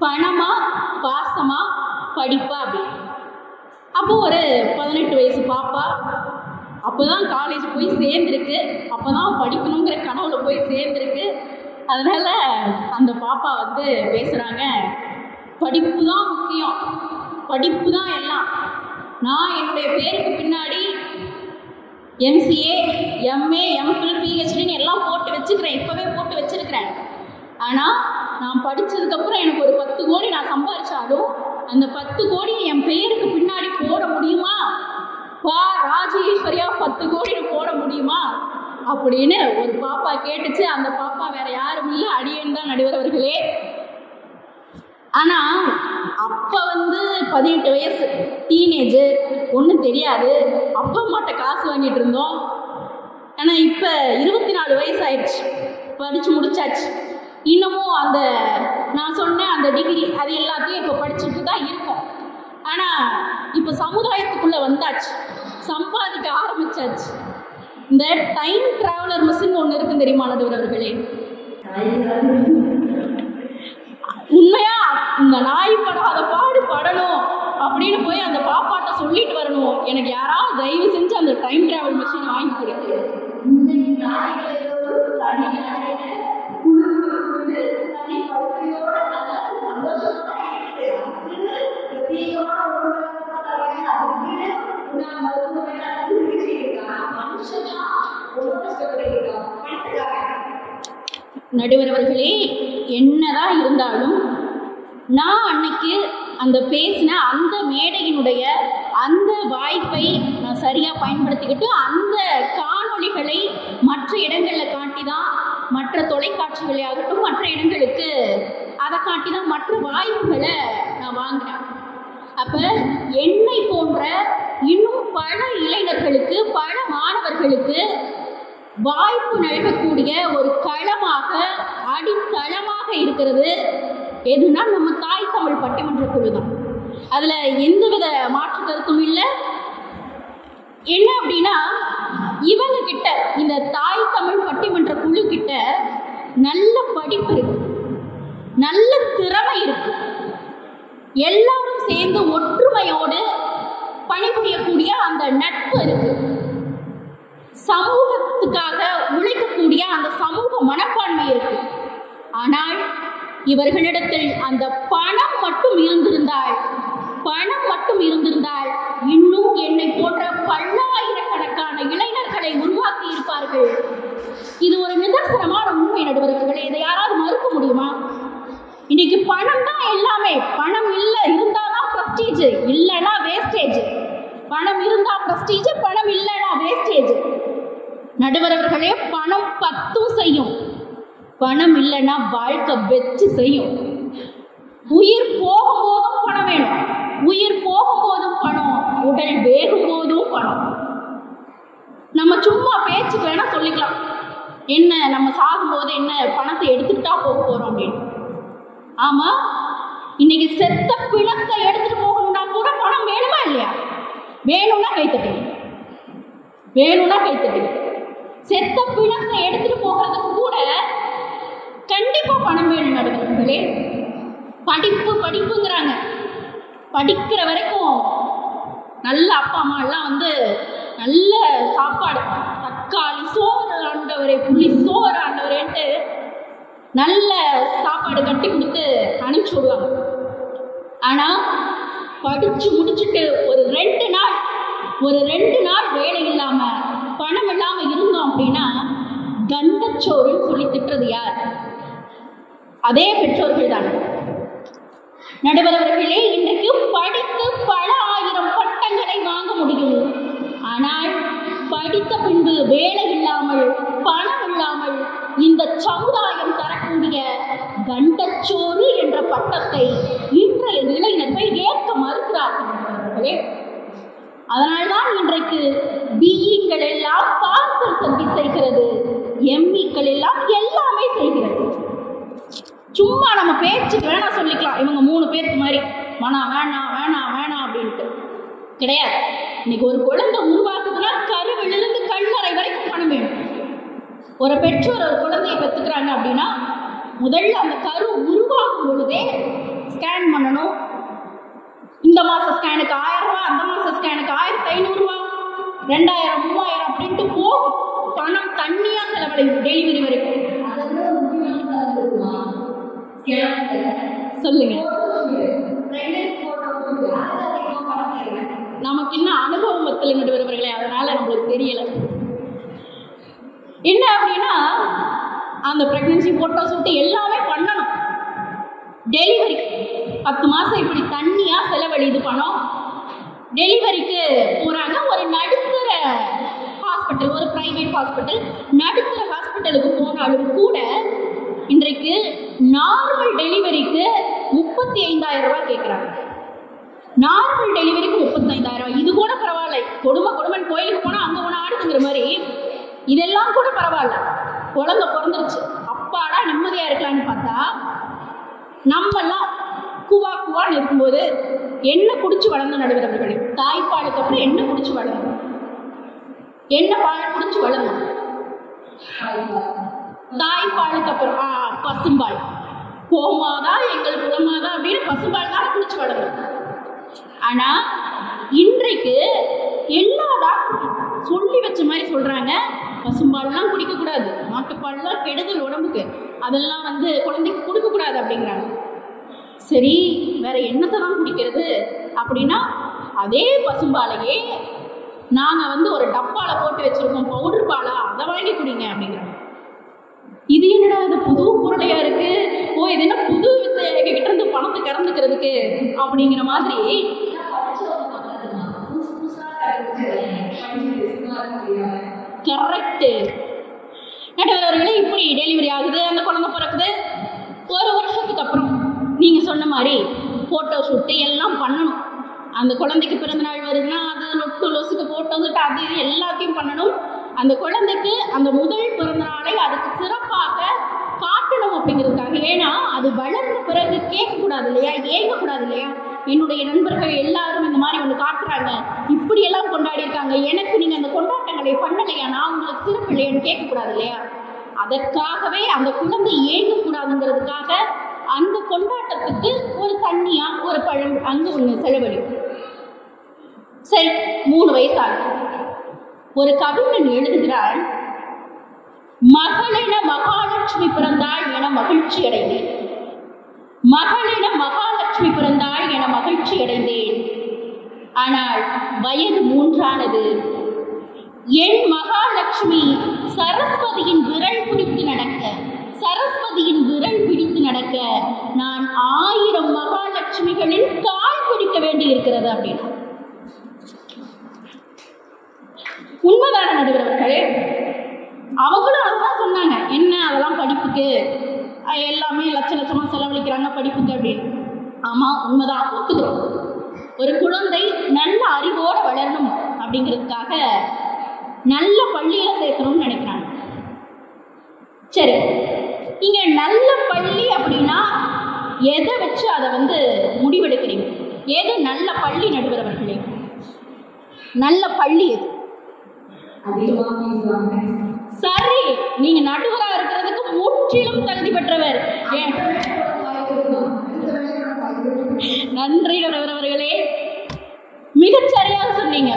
பணமா பாசமா படிப்பா அப்படின்னு. அப்போ ஒரு 18 வயசு பாப்பா அப்போதான் காலேஜ் போய் சேர்ந்துருக்கு, அப்போதான் படிக்கணுங்கிற கனவுல போய் சேர்ந்துருக்கு. அதனால அந்த பாப்பா வந்து பேசுகிறாங்க, படிப்பு தான் முக்கியம், படிப்பு தான் எல்லாம். நான் என்னுடைய பேருக்கு பின்னாடி MCA, MA, MPhil, PhDன்னு எல்லாம் போட்டு வச்சுக்கிறேன், இப்போவே போட்டு வச்சுருக்கிறேன். ஆனால் நான் படித்ததுக்கப்புறம் எனக்கு ஒரு 10 கோடி நான் சம்பாதிச்சாலும் அந்த 10 கோடி என் பேருக்கு பின்னாடி போட முடியுமா? ராஜேஸ்வரியா 10 கோடி போட முடியுமா அப்படின்னு ஒரு பாப்பா கேட்டுச்சு. அந்த பாப்பா வேற யாரும் இல்லை, அடியேன் தான் நடுவர் அவர்களே. ஆனால் அப்போ வந்து 18 வயசு டீனேஜு, ஒன்றும் தெரியாது, அப்பா அம்மாட்ட காசு வாங்கிட்டு இருந்தோம். ஆனால் இப்போ 24 வயசு ஆயிடுச்சு, படித்து முடிச்சாச்சு. இன்னமும் அந்த நான் சொன்ன அந்த டிகிரி அது எல்லாத்தையும் இப்போ படிச்சுட்டு தான் இருக்கோம். ஆனால் இப்போ சமுதாயத்துக்குள்ளே வந்தாச்சு, சம்பாதிக்க ஆரம்பிச்சாச்சு. இந்த டைம் டிராவலர் மிஷின் ஒன்று இருக்கு தெரியுமா நடுவர் அவர்களே? உண்மையா இந்த நாய் படாத பாடு படணும் அப்படின்னு போய் அந்த பாப்பாட்ட சொல்லிட்டு வரணும், எனக்கு யாராவது தயவு செஞ்சு அந்த டைம் டிராவல் மிஷின் வாங்கி கொடுக்கு. நடுவர் அவர்களே, என்னதான் இருந்தாலும் நான் அன்னைக்கு அந்த பேசின அந்த மேடையினுடைய அந்த வாய்ப்பை நான் சரியாக பயன்படுத்திக்கிட்டு அந்த காணொளிகளை மற்ற இடங்களில் காட்டி தான், மற்ற தொலைக்காட்சிகளாகட்டும் மற்ற இடங்களுக்கு அதை காட்டி தான் மற்ற வாய்ப்புகளை நான் வாங்கினேன். அப்போ என்னை போன்ற இன்னும் பல இளைஞர்களுக்கு, பல மாணவர்களுக்கு வாய்ப்பு நல்கக்கூடிய ஒரு களமாக, அடித்தளமாக இருக்கிறது எதுனா நம்ம தாய் தமிழ் பட்டிமன்ற குழு தான். அதில் எந்தவித மாற்று கருத்தும் இல்லை. என்ன அப்படின்னா, இவங்க கிட்ட, இந்த தாய் தமிழ் பட்டிமன்ற குழு கிட்ட நல்ல படிப்பு இருக்கு, நல்ல திறமை இருக்கு, எல்லாரும் சேர்ந்து ஒற்றுமையோடு பணிபுரியக்கூடிய அந்த நட்பு இருக்கு, சமூகத்துக்காக உழைக்கக்கூடிய அந்த சமூக மனப்பான்மை இருக்கு. ஆனால் இவர்களிடத்தில் அந்த பணம் மட்டும் இருந்திருந்தால் இன்னும் என்னை போன்ற பல்லாயிரக்கணக்கான இளைஞர்களை உருவாக்கி இருப்பார்கள். இது ஒரு நிதர்சனமான உண்மை நடுவர்களே. இதை யாராவது மறுக்க முடியுமா? இன்னைக்கு பணம் தான் எல்லாமே. பணம் இல்லை இருந்தாதான் பிரஸ்டீஜ், இல்லைன்னா வேஸ்டேஜ். பணம் இருந்தா பிரஸ்டீஜ், பணம் இல்லைன்னா வேஸ்டேஜ். நடுவர்களே, பணம் 10 செய்யும், பணம் இல்லைன்னா வாழ்க்கை வெச்சு செய்யும். உயிர் போகும்போதும் பணம் வேணும், உயிர் போகும்போதும் பணம், உடல் வேகும் போதும் பணம். நம்ம சும்மா பேச்சுக்கு வேணா சொல்லிக்கலாம், என்ன நம்ம சாகும்போது என்ன பணத்தை எடுத்துக்கிட்டா போக போறோம் அப்படின்னு. ஆமா, இன்னைக்கு செத்த பிணத்தை எடுத்துட்டு போகணும்னா கூட பணம் வேணுமா இல்லையா? வேணும்னா கைத்தட்டுங்க, வேணும்னா கைத்தட்டுங்க. செத்த பிணத்தை எடுத்துட்டு போகிறதுக்கு கூட கண்டிப்பா பணம் வேணும் நடுவர்களே. படிப்புங்கிறாங்க, படிக்கிற வரைக்கும் நல்ல அப்பா அம்மா எல்லாம் வந்து நல்ல சாப்பாடு, தக்காளி சோறு ஆண்டவரே, புளி சோறு ஆண்டவரேன்ட்டு நல்ல சாப்பாடு கட்டி கொடுத்து அனுப்பிச்சி விடுவாங்க. ஆனால் படித்து முடிச்சுட்டு ஒரு 2 நாள் வேலை இல்லாமல் பணம் இல்லாமல் இருந்தோம் அப்படின்னா கண்டச்சோறுன்னு சொல்லி திட்டுறது யார்? அதே பெற்றோர்கள் தான். நடுவர்களே, இன்றைக்கு படித்து பல ஆயிரம் பட்டங்களை வாங்க முடியும். ஆனால் படித்த பின்பு வேலை இல்லாமல், பணம் இல்லாமல் இந்த சமுதாயம் தரக்கூடிய தண்டச்சோறு என்ற பட்டத்தை இன்றைய இளைஞர்கள் ஏற்க மறுக்கிறார்கள். அதனால்தான் இன்றைக்கு பிஇக்கள் எல்லாம் பார்சல் சர்வீஸ் செய்கிறது, எம்இக்கள் எல்லாம் எல்லாமே செய்கிறது. சும்மா நம்ம பேச்சுக்கு வேணா சொல்லிக்கலாம், இவங்க 3 பேருக்கு மாதிரி வேணாம் வேணாம் வேணாம் வேணாம் அப்படின்ட்டு கிடையாது. இன்னைக்கு ஒரு குழந்தை உருவாக்குதுன்னா கருவிலிருந்து கல்லறை வரைக்கும் பணம் வேணும். ஒரு பெற்றோர் ஒரு குழந்தையை பெற்றுக்கிறாங்க அப்படின்னா முதல்ல அந்த கரு உருவாக்கும் பொழுதே ஸ்கேன் பண்ணணும். இந்த மாத ஸ்கேனுக்கு 1000 ரூபா, அந்த மாத ஸ்கேனுக்கு 1500 ரூபா, 2000 3000 அப்படின்ட்டு போகும். பணம் தண்ணியா செலவழிக்கும் டெலிவரி வரைக்கும். சொல்லுங்க, நமக்கு இன்னும் அனுபவத்தில் நடுவர்களே, அதனால நம்மளுக்கு தெரியல. என்ன அப்படின்னா அந்த பிரெக்னன்சி போட்டோ ஷூட் எல்லாமே பண்ணணும். டெலிவரி 10 மாதம் இப்படி தண்ணியா செலவழிது பணம். டெலிவரிக்கு போறாங்க. ஒரு நடுத்தர ஹாஸ்பிட்டல், ஒரு பிரைவேட் ஹாஸ்பிட்டல், நடுத்தர ஹாஸ்பிட்டலுக்கு போனாலும் கூட இன்றைக்கு நார்மல் டெலிவரிக்கு 35,000 ரூபாய் கேட்குறாங்க. நார்மல் டெலிவரிக்கு 35,000. இது கூட பரவாயில்ல. கொடுமைன்னு கோயிலுக்கு போனால் அங்கே ஒன்று ஆடுதுங்கிற மாதிரி இதெல்லாம் கூட பரவாயில்ல. குழந்தை பிறந்துருச்சு, அப்பாடா நிம்மதியாக இருக்கலான்னு பார்த்தா நம்மெல்லாம் குவான்னு இருக்கும்போது என்ன குடிச்சு வளர்ந்த நடுவர்களே, தாய்ப்பாலுக்கு அப்புறம் என்ன குடிச்சு வளர்ந்தோம்? என்ன பால் குடிச்சு வளர்ந்தோம்? தாய்ப்பாலுக்கு அப்புறம் பசும்பால். கோமாதா எங்கள் குலமாதா அப்படின்னு பசும்பால் தான் குடிச்சு வளர்ந்தோம். ஆனா இன்றைக்கு எல்லா டாக்டரும் சொல்லி வச்ச மாதிரி சொல்றாங்க, பசும்பால்லாம் குடிக்கக்கூடாது, மாட்டுப்பால்லாம் கெடுதல் உடம்புக்கு, அதெல்லாம் குழந்தைக்கு கொடுக்கக்கூடாது அப்படிங்கிறாங்க. சரி, வேற என்னத்தை தான் குடிக்கிறது அப்படின்னா அதே பசும்பாலையே நாங்கள் ஒரு டப்பால போட்டு வச்சிருக்கோம், பவுடர் பாலா, அதை வாங்கி குடிங்க அப்படிங்கிறாங்க. இது என்னடா இது புது பொருளையா இருக்கு, இது என்ன புது கிட்ட இருந்து பணத்தை கறந்துக்கிறதுக்கு அப்படிங்கிற மாதிரி கரெக்டு. நடுவர்களே, இப்படி டெலிவரி ஆகுது, அந்த குழந்தை பிறக்குது. ஒரு வருஷத்துக்கு அப்புறம் நீங்க சொன்ன மாதிரி போட்டோ ஷூட்டு எல்லாம் பண்ணணும். அந்த குழந்தைக்கு பிறந்த நாள் வருதுன்னா அது லொட்டு லொசுக்கு போட்டோ ஷூட் அது இது எல்லாத்தையும் பண்ணணும். அந்த குழந்தைக்கு அந்த முதல் பிறந்த நாளை அதுக்கு சிறப்பாக காட்டணும் அப்படிங்கிறதுக்காக. ஏன்னா அது வளர்ந்த பிறகு கேட்கக்கூடாது இல்லையா, ஏங்கக்கூடாது இல்லையா. என்னுடைய நண்பர்கள் எல்லாரும் இந்த மாதிரி ஒன்று காட்டுறாங்க, இப்படியெல்லாம் கொண்டாடி இருக்காங்க, எனக்கு நீங்கள் அந்த கொண்டாட்டங்களை பண்ணலையா, நான் உங்களுக்கு சிறப்பு இல்லையான்னு கேட்கக்கூடாது இல்லையா. அதற்காகவே அந்த குழந்தை ஏங்கக்கூடாதுங்கிறதுக்காக அந்த கொண்டாட்டத்துக்கு ஒரு தண்ணியா ஒரு பழம் அங்கே ஒன்று செலவழிக்கும். சரி, 3 வயசாகும். ஒரு கவிஞன் எழுதுகிறாள், மகளென மகாலட்சுமி பிறந்தாள் என மகிழ்ச்சி அடைந்தேன், மகளென மகாலட்சுமி பிறந்தாள் என மகிழ்ச்சி அடைந்தேன். ஆனால் வயது 3ஆனது. என் மகாலட்சுமி சரஸ்வதியின் விரல் பிடித்து நடக்க, சரஸ்வதியின் விரல் பிடித்து நடக்க நான் 1000 மகாலட்சுமிகளின் கால் பிடிக்க வேண்டி இருக்கிறது அப்படின்னா உண்மைதான நடுவர்களே? அவங்களும் அதுதான் சொன்னாங்க. என்ன அதெல்லாம் படிப்புக்கு, எல்லாமே லட்சமா செலவழிக்கிறாங்க படிப்புக்கு அப்படின்னு. ஆமா, உண்மைதான், ஒத்துக்கிறோம். ஒரு குழந்தை நல்ல அறிவோடு வளரணும் அப்படிங்கிறதுக்காக நல்ல பள்ளியில சேர்க்கணும்னு நினைக்கிறாங்க. சரி, இங்க நல்ல பள்ளி அப்படின்னா எதை வச்சு அதை முடிவெடுக்கிறீங்க? எது நல்ல பள்ளி நடுவர்களே? நல்ல பள்ளி எது? சரி, நீங்க நடுவராக இருக்கிறதுக்கு முற்றிலும் தகுதி பெற்றவர். நன்றி நடுவர்களே, மிகச்சரியாக சொன்னீங்க.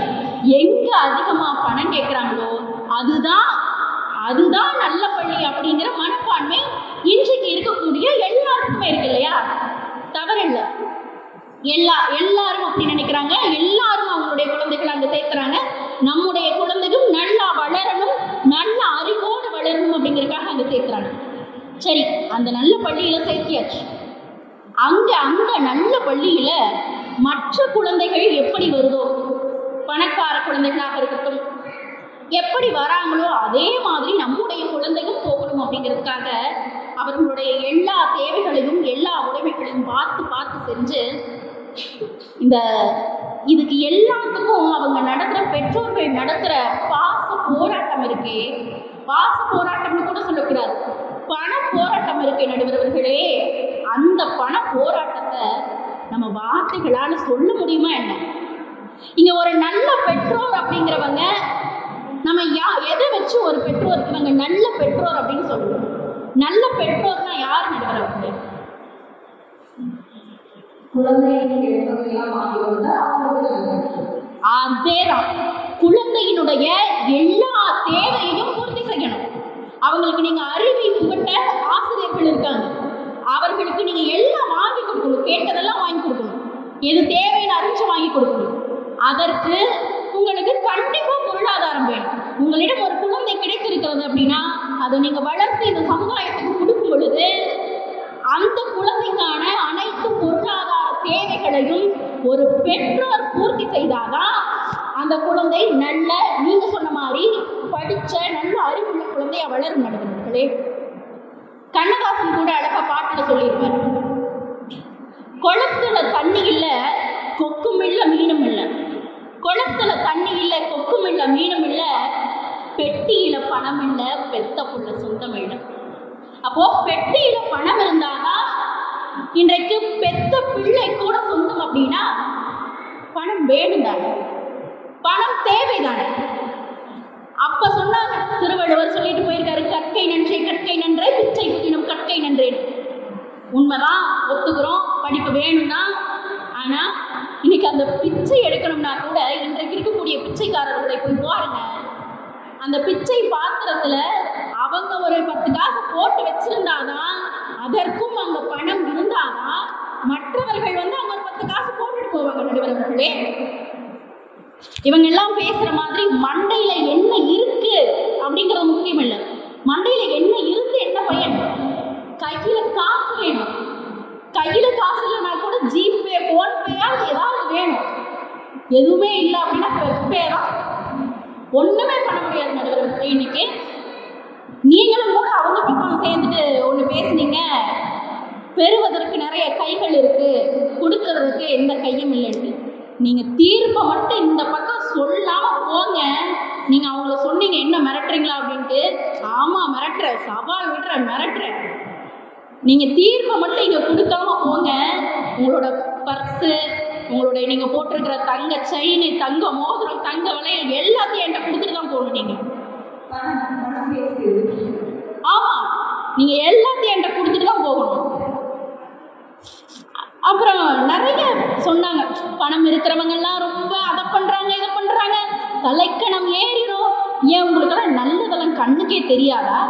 எங்க அதிகமா பணம் கேட்கிறாங்களோ அதுதான் நல்ல பள்ளி அப்படிங்கிற மனப்பான்மை இன்றைக்கு இருக்கக்கூடிய எல்லாருக்குமே இருக்கு இல்லையா? தவறில்லை. எல்லாரும் அப்படி நினைக்கிறாங்க. எல்லாரும் அவங்களுடைய குழந்தைகளை அங்க சேர்த்துறாங்க. நம்முடைய குழந்தைகளும் நல்லா வளரணும், நல்ல அறிவோடு வளரணும் அப்படிங்கிறதுக்காக அங்க சேர்க்கிறாங்க. சரி, அந்த நல்ல பள்ளியில சேர்த்தியாச்சு. அந்த நல்ல பள்ளியில மற்ற குழந்தைகள் எப்படி வருதோ, பணக்கார குழந்தைகளாக இருக்கட்டும், எப்படி வராங்களோ அதே மாதிரி நம்முடைய குழந்தையும் போகணும் அப்படிங்கிறதுக்காக அவர்களுடைய எல்லா தேவைகளையும் எல்லா உடைமைகளையும் பார்த்து பார்த்து செஞ்சு இதுக்கு எல்லாத்துக்கும் அவங்க நடத்துகிற பெற்றோர்கள் நடத்துகிற பாச போராட்டம் இருக்கே, பாச போராட்டம்னு கூட சொல்லக்கூடாது, பண போராட்டம் இருக்கே நடுவர்களே, அந்த பண போராட்டத்தை நம்ம வார்த்தைகளால் சொல்ல முடியுமா என்ன? இங்க ஒரு நல்ல பெற்றோர் அப்படிங்கிறவங்க நம்ம எதை வச்சு ஒரு பெற்றோர் இவங்க நல்ல பெற்றோர் அப்படின்னு சொல்லுவோம்? நல்ல பெற்றோர்னா யார் நடுவர்களே? அதேதான், குழந்தையினுடைய எல்லா தேவையையும் பூர்த்தி செய்யணும். அவங்களுக்கு நீங்க அறிவி புகட்ட ஆசிரியர்கள் இருக்காங்க, அவர்களுக்கு நீங்க எல்லாம் வாங்கி கொடுக்கணும், கேட்டதெல்லாம் வாங்கி கொடுக்கணும், எது தேவைன்னு அறிஞ்சு வாங்கி கொடுக்கணும். அதற்கு உங்களுக்கு கண்டிப்பா பொருளாதாரம் வேணும். உங்களிடம் ஒரு குழந்தை கிடைத்திருக்கிறது அப்படின்னா அதை நீங்க வளர்த்து இந்த சமுதாயத்துக்கு கொடுக்கும் பொழுது அந்த குழந்தைக்கான அனைத்து பொருளாதார தேவைகளையும் ஒரு பெற்றோர் பூர்த்தி செய்தாதான் அந்த குழந்தை நல்ல, நீங்க சொன்ன மாதிரி படிச்ச நல்ல அறிவுள்ள குழந்தையா வளரும் நடுவர்களே. கண்ணதாசன் கூட அழகா பாட்டுல சொல்லியிருப்பார், குளத்துல தண்ணி இல்ல கொக்கும் இல்ல மீனும் இல்ல, குளத்துல தண்ணி இல்ல கொக்கும் இல்ல மீனும் இல்ல, பெட்டியில பணம் இல்ல பெத்த புள்ள சொந்தம் இல்ல. அப்போ பெட்டியில பணம் இருந்தாதான் இன்றைக்கு பெத்த பிள்ளை கூட சொந்தம். அப்படின்னா பணம் வேணும் தானே, பணம் தேவைதானே. அப்ப சொன்னாங்க, திருவள்ளுவர் சொல்லிட்டு போயிருக்காரு, கற்கை நன்றே கற்கை நன்றே பிச்சை புதினும் கற்கை நன்றேன். உண்மைதான், ஒத்துக்கிறோம், படிப்பு வேணும் தான். ஆனா இன்னைக்கு அந்த பிச்சை எடுக்கணும்னா கூட இன்றைக்கு இருக்கக்கூடிய பிச்சைக்காரர்களை போய் பாருங்க, அந்த பிச்சை பாத்திரத்துல அவங்க ஒரு 10 காசு போட்டு வச்சிருந்தாதான், அதற்கும் அங்க பணம் இருந்தாதான் மற்றவர்கள் வந்து அவங்க ஒரு 10 காசு போட்டுட்டு போவாங்க நடுவர்களே. இவங்க எல்லாம் பேசுற மாதிரி மண்டையில என்ன இருக்கு அப்படிங்கிறது முக்கியம் இல்லை, மண்டையில என்ன இருந்து என்ன பயன்? கையில காசு வேணும், கையில காசு இல்லைன்னா கூட ஜிபே போன்பேயாவது ஏதாவது வேணும். எதுவுமே இல்லை அப்படின்னா பெப்பே தான், ஒண்ணுமே பண்ண முடியாது நடுவர்களே. இன்னைக்கு நீங்களும் கூட அவங்க பக்கம் சேர்ந்துட்டு ஒன்று பேசுனீங்க, பெறுவதற்கு நிறைய கைகள் இருக்கு, கொடுக்கறதுக்கு எந்த கையும் இல்லைன்னு. நீங்க தீர்ப்பை மட்டும் இந்த பக்கம் சொல்லாம போங்க. நீங்க அவங்கள சொன்னீங்க என்ன மிரட்டுறீங்களா அப்படின்ட்டு, ஆமா மிரட்டுற, சவால் விடுற, மிரட்டுற. நீங்க தீர்ப்பை மட்டும் இங்க கொடுக்காம போங்க. உங்களோட பர்ஸு, உங்களுடைய நீங்க போட்டிருக்கிற தங்க செயின், தங்க மோதிரம், தங்க வளையல் எல்லாத்தையும் என்கிட்ட கொடுத்துட்டு தான் போகணும். நீங்க ஆமா, நீங்க எல்லாத்தையும் என்கிட்ட கொடுத்துட்டு தான் போகணும். அப்புறம் நிறைய சொன்னாங்க, பணம் இருக்கிறவங்க எல்லாம் ரொம்ப அதை பண்றாங்க இதை பண்றாங்க, தலைக்கணம் ஏறிடும். ஏன் உங்களுக்கெல்லாம் நல்லதெல்லாம் கண்ணுக்கே தெரியாதா?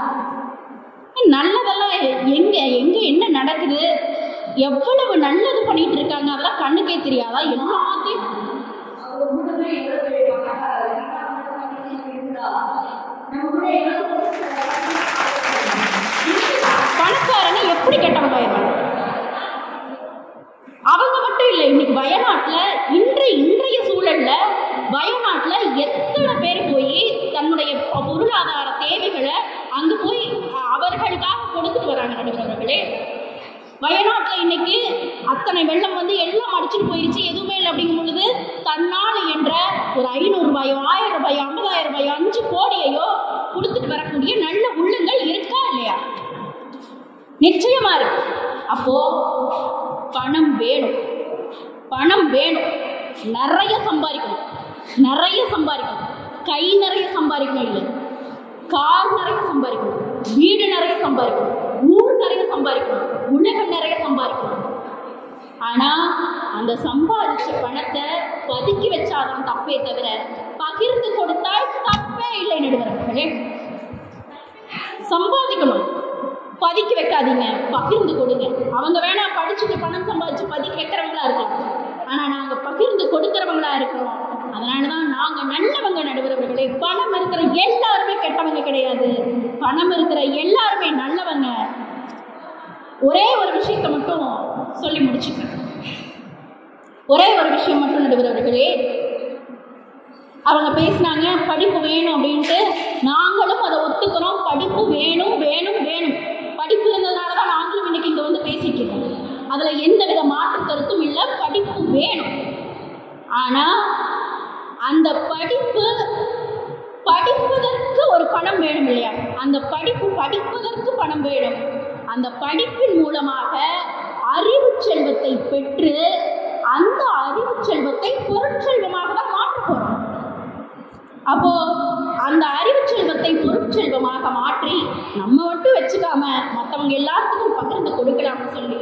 நல்லதெல்லாம் எங்க எங்க என்ன நடக்குது, எவ்வளவு நல்லது பண்ணிட்டு இருக்காங்க, அதெல்லாம் கண்ணுக்கே தெரியாதா? எல்லாத்தையும் பணக்காரங்க எப்படி கெட்டவங்க ஆயிடுவாங்க? அவங்க மட்டும் இல்லை, இன்னைக்கு வயநாட்டில் இன்றைய சூழல்ல வயநாட்டில் எத்தனை பேர் போய் தன்னுடைய பொருளாதார தேவைகளை அங்கு போய் அவர்களுக்காக கொடுத்துட்டு வராங்க நடுவர்களே. வயநாட்டில் இன்னைக்கு அத்தனை வெள்ளம் வந்து எல்லாம் அடிச்சுட்டு போயிடுச்சு, எதுவுமே இல்லை அப்படிங்கும் பொழுது தன்னால் என்ற ஒரு 500 ரூபாயோ 1000 ரூபாயோ 50,000 ரூபாயோ 5 கோடியையோ கொடுத்துட்டு வரக்கூடிய நல்ல உள்ளங்கள் இருக்கா இல்லையா? நிச்சயமா இருக்கு. அப்போ பணம் வேணும், பணம் வேணும், நிறைய சம்பாதிக்கணும், நிறைய சம்பாதிக்கணும், கை நிறைய சம்பாதிக்கணும், இல்லை கார் நிறைய சம்பாதிக்கணும், வீடு நிறைய சம்பாதிக்கணும், ஊர் நிறைய சம்பாதிக்கணும், உலகம் நிறைய சம்பாதிக்கணும். ஆனா அந்த சம்பாதிச்ச பணத்தை பதுக்கி வச்சாதான் தப்பே தவிர பகிர்ந்து கொடுத்தால் தப்பே இல்லை நடுவர்களே. சம்பாதிக்கணும், பதுக்கி வைக்காதீங்க, பகிர்ந்து கொடுங்க. அவங்க வேணா படிச்சுட்டு பணம் சம்பாதிச்சு பதுக்கி வைக்கிறவங்களா இருக்கலாம், ஆனா நாங்க பகிர்ந்து கொடுக்கிறவங்களா இருக்கிறோம். அதனாலதான் நாங்க நல்லவங்க நடுவர்களே. பணம் இருக்கிற எல்லாருமே கெட்டவங்க கிடையாது, பணம் இருக்கிற எல்லாருமே நல்லவங்க. ஒரே ஒரு விஷயத்தை மட்டும் சொல்லி முடிச்சுக்கிறேன், ஒரே ஒரு விஷயம் மட்டும் நடுவர்களே. அவங்க பேசினாங்க படிப்பு வேணும் அப்படின்ட்டு. நாங்களும் அதை ஒத்துக்கிறோம். படிப்பு வேணும் வேணும் வேணும். படிப்பு இருந்ததுனால தான் நாங்களும் இன்னைக்கு இங்கே வந்து பேசிட்டு இருக்கோம். அதில் எந்த வித மாற்று கருத்தும் இல்லை. படிப்பு வேணும். ஆனால் அந்த படிப்பதற்கு ஒரு பணம் வேணும் இல்லையா? அந்த படிப்பதற்கு பணம் வேணும். அந்த படிப்பின் மூலமாக அறிவு செல்வத்தை பெற்று அந்த அறிவு செல்வத்தை பொருட்செல்வமாக தான் மாற்ற போகிறோம். அப்போ அந்த அறிவு செல்வத்தை பொருட்செல்வமாக மாற்றி நம்ம மட்டும் வச்சுக்காம மற்றவங்க எல்லாத்துக்கும் பகிர்ந்து கொடுக்கலாம்னு சொல்லி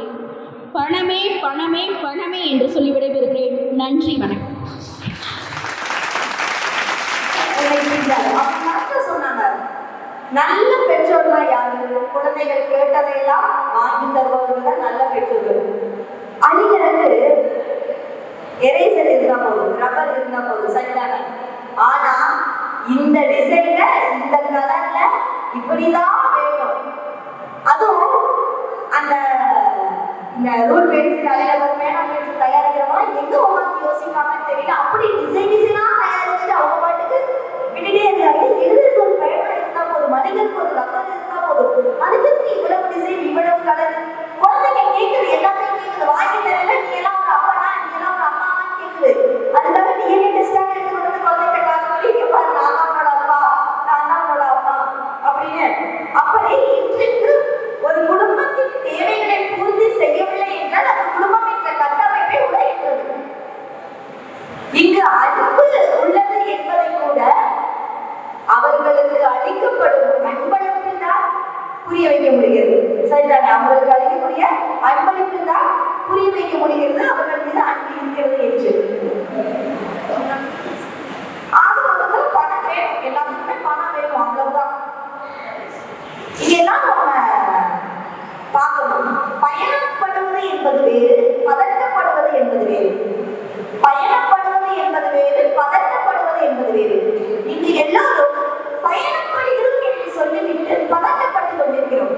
பணமே பணமே பணமே என்று சொல்லி விடைபெறுகிறேன். நன்றி, வணக்கம். சொன்னாங்க, நல்ல பெற்றோர்கள் யாரு? குழந்தைகள் கேட்டதையெல்லாம் வாங்கி தருபவர்கள் நல்ல பெற்றோர்கள். அணிகளுக்கு எரேசர் இருந்தா போதும், ரப்பர் இருந்தா போதும், சரிதானே? ஆனா இந்த டிசைன்ல இந்த கலர்ல இப்படிதான் வேணும். அதுவும் அந்த இந்த ரூல் பென்சில் அலையில வேணும் பென்சில் தயாரிக்கிறவங்க எங்க உட்காந்து யோசிப்பாங்கன்னு தெரியல. அப்படி டிசைனா தயாரிச்சுட்டு அவங்க பாட்டுக்கு விட்டுட்டே இருக்காங்க. எழுதுக்கு ஒரு பேப்பர் இருந்தா போதும், மனிதனுக்கு ஒரு ரப்பர் இருந்தா போதும், மனிதனுக்கு இவ்வளவு டிசைன் இவ்வளவு கலர். குழந்தைங்க கேட்குது, எல்லாத்தையும் கேட்குது. வாங்கி தரல, நீ எல்லாம் ஒரு அப்பனா, நீ எல்லாம் ஒரு அம்மாவான்னு கேட்குது. அதுக்காக டிஎன்ஏ டெஸ்டாக எடுத்து கொண்டு குழந்தைங்க காக்க பாரு, நான் தான் உன்னோட அப்பா, நான் தான் உன்னோட அம்மா அப்படின்னு. அப்படி இன்றைக்கு ஒரு குடும்பத்தின் தேவைகளை பூர்த்தி செய்யவில்லை என்றால் அந்த குடும்பம் என்ற கட்டமைப்பை உடைகின்றது. இங்கு அன்பு உள்ளது என்பதை கூட அவர்களுக்கு அளிக்கப்படும் அன்பளிப்பில் தான் புரிய வைக்க முடிகிறது. சரிதானே? அவர்களுக்கு அளிக்கக்கூடிய அன்பளிப்பில் தான் புரிய வைக்க முடிகிறது அவர்கள் மீது அன்பு இருக்கிறது என்று. ஆக மொத்தத்தில் பணம் வேணும், எல்லாத்துக்குமே பணம் வேணும், அவ்வளவுதான். இதெல்லாம் நம்ம பார்க்கணும். பயணப்படுவது என்பது வேறு, பதட்டப்படுவது என்பது வேறு. பயணப்படுவது என்பது வேறு, பதட்டப்படுவது என்பது வேறு. இங்கு எல்லாரும் பயணப்படுகிறோம் என்று சொல்லிவிட்டு பதட்டப்பட்டு கொண்டிருக்கிறோம்.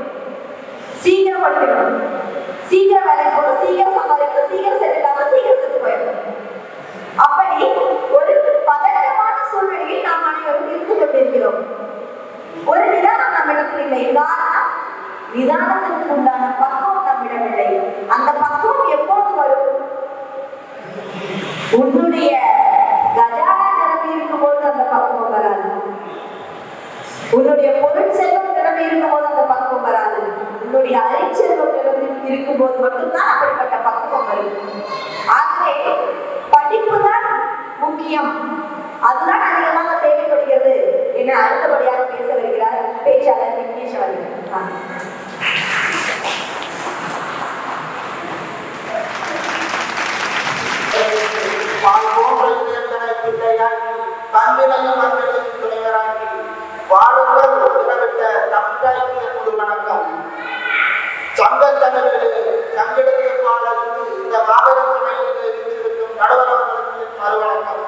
சீக்கிரம் படிக்கணும், சீக்கிரம் வேலைக்கு போகணும், சீக்கிரம் சம்பாதிக்கணும், சீக்கிரம் செட்டில் ஆகணும், சீக்கிரம் செத்து போயிடணும். அப்படி ஒரு பதட்டமான சூழ்நிலையில் நாம் அனைவரும் இருந்து கொண்டிருக்கிறோம். ஒரு நிதானம் நம்மிடத்தில் இல்லை. காரணம், நிதானத்திற்கு உண்டான பக்குவம் நம்மிடம் இல்லை. அந்த பக்குவம் எப்போது வரும்? உன்னுடைய கஜானா நிரம்பி இருக்கும் போது அந்த பக்குவம் வராது. உன்னுடைய பொருள் செல்வம் நிரம்பி இருக்கும் போது அந்த பக்குவம் வராது. உன்னுடைய அரைச்செல்வம் நிரம்பி இருக்கும் போது மட்டும்தான் அப்படிப்பட்ட பக்குவம் வரும். ஆகவே படிப்பு தான் முக்கியம், அதுதான் அதிகமாக தேவைப்படுகிறது என அடுத்தபடியாக பேச வருகிறார் பேச்சாளர் விக்னேஷ் அவர்கள். வணக்கம். சங்கத்தமிழ் சங்கெடுத்து பாடலுக்கு இந்த மாபெரும் சபையில் வீற்றிருக்கும் நடுவர்களுக்கு மறுவணக்கம்.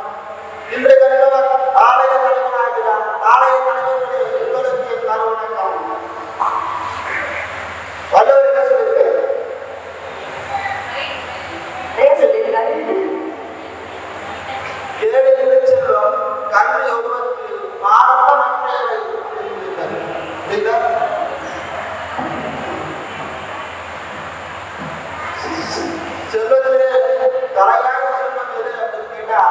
இன்று கண்டவர் ஆலய தலைவராகிறார். ஆலய தலைவர்களே உங்களுக்கு மறுவணக்கம். வல்லவர் என்ன சொல்லியிருக்காரு? கேடு செல்வம் கல்வி ஒருவருக்கு மாறத்த மற்ற செல்வத்திலே தலையாக செல்வம் எது அப்படின்னு கேட்டா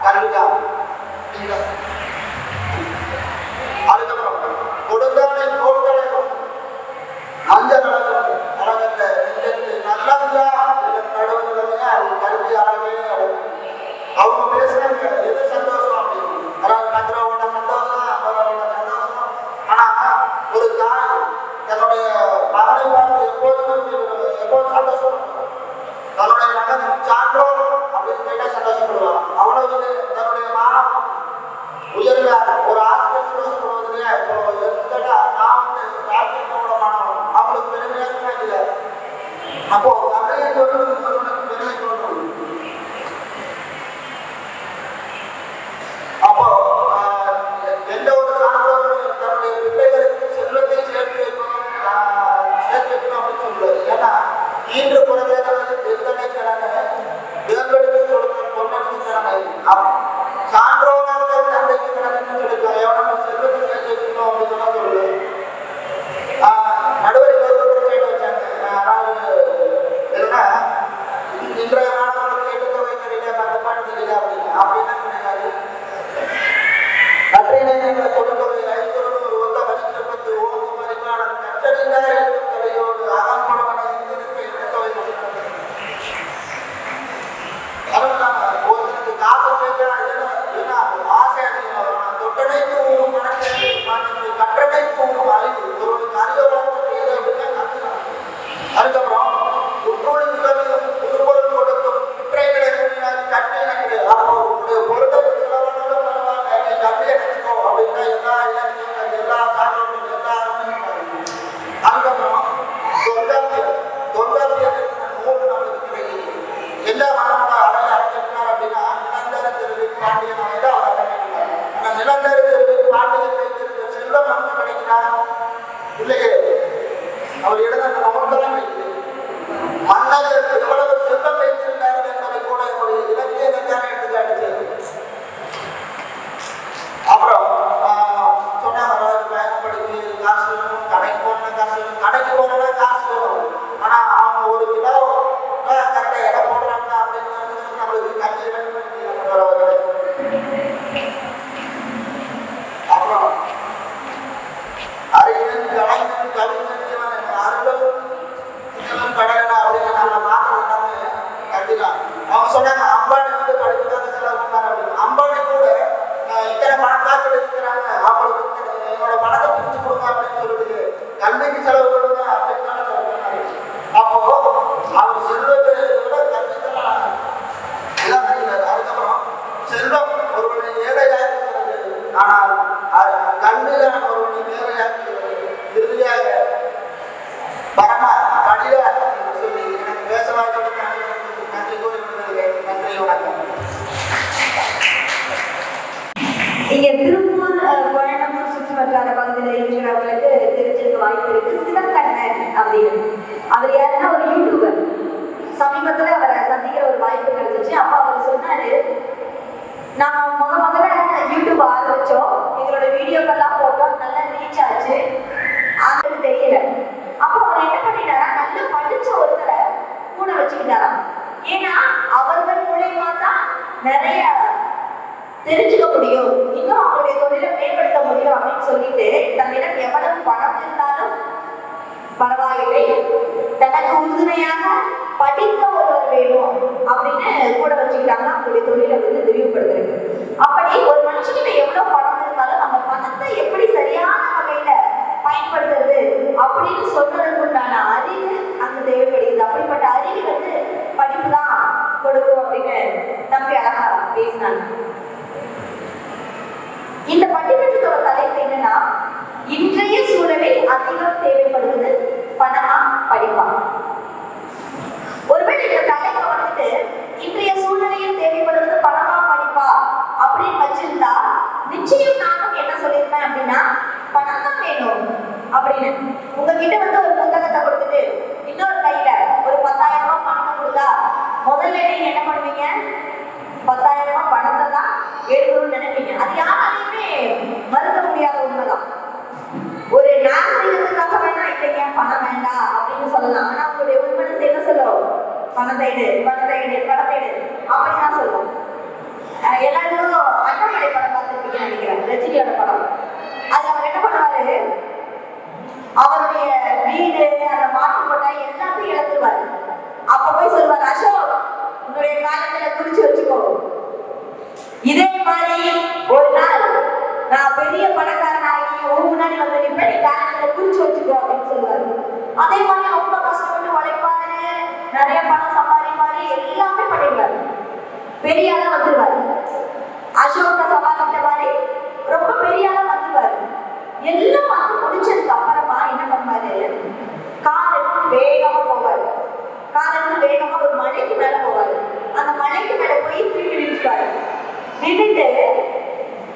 கல்விதான். அதுக்கப்புறம் கொடுத்தானை போல்களையும் அந்த நடக்கிறது அழகல்ல நல்லதா நடுவதில்லையா கல்வி அழகே அழகு. அவங்க பேசுறாங்க எது சந்தோஷம் அப்படின்னு, அதாவது நகரோட சந்தோஷம், அவரோட சந்தோஷம். ஆனா ஒரு தாய் தன்னுடைய மகனை பார்த்து எப்போதும் சந்தோஷம், தன்னுடைய மகன் சான்றோர் அப்படின்னு கேட்டா சந்தோஷப்படுவான். அவ்வளவு தன்னுடைய மாணவன் உயர்ந்த ஒரு ஆசிரியர் சந்தோஷப்படுவதில்லையா? இப்போ கேட்டா நான் ராஜ்யத்தோட மாணவன், அவங்களுக்கு பெருமையாக இல்லை. அப்போ தந்தையை ஒருவனுக்கு பெருமை தோன்றும். அப்போ எந்த ஒரு சான்றோரும் தன்னுடைய பிள்ளைகளுக்கு செல்வத்தை சேர்த்து வைக்கணும் அப்படின்னு சொல்லுவாரு. ஏன்னா ஈன்று குழந்தைகள் எத்தனை கடனை தேர்ந்தெடுத்து கொடுத்த பொண்ணு கடனை சான்றோர்கள் கண்ணுதான் ஒருவனை நேரையாக்குகிறது. இறுதியாக பரமா படில என்று சொல்லி எனக்கு பேச வாய்ப்பு நன்றி கூறி விடுகிறேன். நன்றி, வணக்கம். இங்க திருப்பூர் கோயம்புத்தூர் சுற்று வட்டார பகுதியில் இருக்கிறவங்களுக்கு தெரிஞ்சிருக்க வாய்ப்பு இருக்கு. சிவக்கண்ணன் அப்படின்னு அவர் யாருன்னா ஒரு யூடியூபர். சமீபத்துல அவரை சந்திக்கிற ஒரு வாய்ப்பு கிடைச்சிச்சு. அப்ப அவர் சொன்னாரு, நாங்க முதல்ல யூடியூப் ஆரம்பிச்சோம், எங்களோட வீடியோக்கெல்லாம் போட்டோம், நல்லா ரீச் ஆச்சு, அவருக்கு தெரியல. அப்போ அவர் என்ன பண்ணிட்டாரா, நல்லா படிச்ச ஒருத்தரை கூட வச்சுக்கிட்டாராம். ஏன்னா அவர்கள் மூலியமா தான் நிறைய தெரிஞ்சுக்க முடியும், இன்னும் அவங்களுடைய தொழிலை மேம்படுத்த முடியும் அப்படின்னு சொல்லிட்டு தன்னிடம் எவ்வளவு பணம் இருந்தாலும் பரவாயில்லை, தனக்கு உறுதுணையாக படித்த ஒருவர் வேணும் அப்படின்னு கூட வச்சுக்கிட்டாங்க. அவங்களுடைய தொழிலை வந்து விரிவுபடுத்துறது. அப்படி ஒரு மனுஷனுக்கு எவ்வளவு பணம் இருந்தாலும் நம்ம பணத்தை எப்படி சரியான வகையில பயன்படுத்துறது அப்படின்னு சொல்றதுக்கு உண்டான அறிவு அங்க தேவைப்படுகிறது. அப்படிப்பட்ட அறிவு வந்து படிப்பு தான் கொடுக்கும் அப்படின்னு தம்பி அழகா பேசினாங்க. இந்த பட்டிமன்றத்தோட தலைப்பு என்னன்னா, இன்றைய சூழலில் அதிகம் தேவைப்படுவது பணமா படிப்பா. ஒருவேளை இந்த தலைப்பை வந்துட்டு இன்றைய சூழ்நிலையில் தேவைப்படுவது பணமா படிப்பா அப்படின்னு வச்சிருந்தா நிச்சயம் நானும் என்ன சொல்லியிருப்பேன் அப்படின்னா, பணம் தான் வேணும் அப்படின்னு. உங்ககிட்ட வந்து ஒரு புத்தகத்தை கொடுத்துட்டு இன்னொரு கையில ஒரு 10,000 ரூபாய் பணத்தை கொடுத்தா முதல்ல நீங்க என்ன பண்ணுவீங்க, 10,000 ரூபாய் பணத்தை தான் எடுக்கணும்னு நினைப்பீங்க. அது யாராலையுமே மறுக்க முடியாத உண்மைதான். ஒரு நாகரிகத்துக்காக வேணா இல்லைங்க பணம் வேண்டாம் அப்படின்னு சொல்லலாம். ஆனா உங்களுடைய உண்மையை என்ன சொல்லும், பணத்தை எடு பணத்தை எடு பணத்தை எடு அப்படிதான் சொல்லுவோம். எல்லாருக்கும் அண்ணாமலை படம் பார்த்துருப்பீங்கன்னு நினைக்கிறேன், ரஜினியோட படம். அது அவர் என்ன பண்ணுவாரு, அவருடைய வீடு அந்த மாட்டு கொட்டாய் எல்லாத்தையும் இழந்துருவாரு. அப்ப போய் சொல்வாரு, அசோக் உன்னுடைய காலத்துல குறிச்சு வச்சுக்கோ, இதே மாதிரி ஒரு நாள் நான் பெரிய பணக்காரனாகி முன்னாடி வந்து நிப்படி காலத்துல குறிச்சு வச்சுக்கோ அப்படின்னு சொல்லுவாரு. அதே மாதிரி ரொம்ப கஷ்டப்பட்டு உழைப்பாரு, நிறைய பணம் சம்பாதிப்பாரு, எல்லாமே பண்ணிடுவாரு, பெரிய ஆளா வந்துருவாரு. அசோக சமாளித்த மாதிரி ரொம்ப பெரிய ஆளா வந்துருவாரு. எல்லாம் வந்து முடிச்சதுக்கு அப்புறமா என்ன பண்ணுவாரு, கார் எடுத்து வேகமா போவாரு. கார் எடுத்து வேகமா ஒரு மலைக்கு மேல போவாரு. அந்த மலைக்கு மேல போய் திரும்பி நிற்பாரு. நின்றுட்டு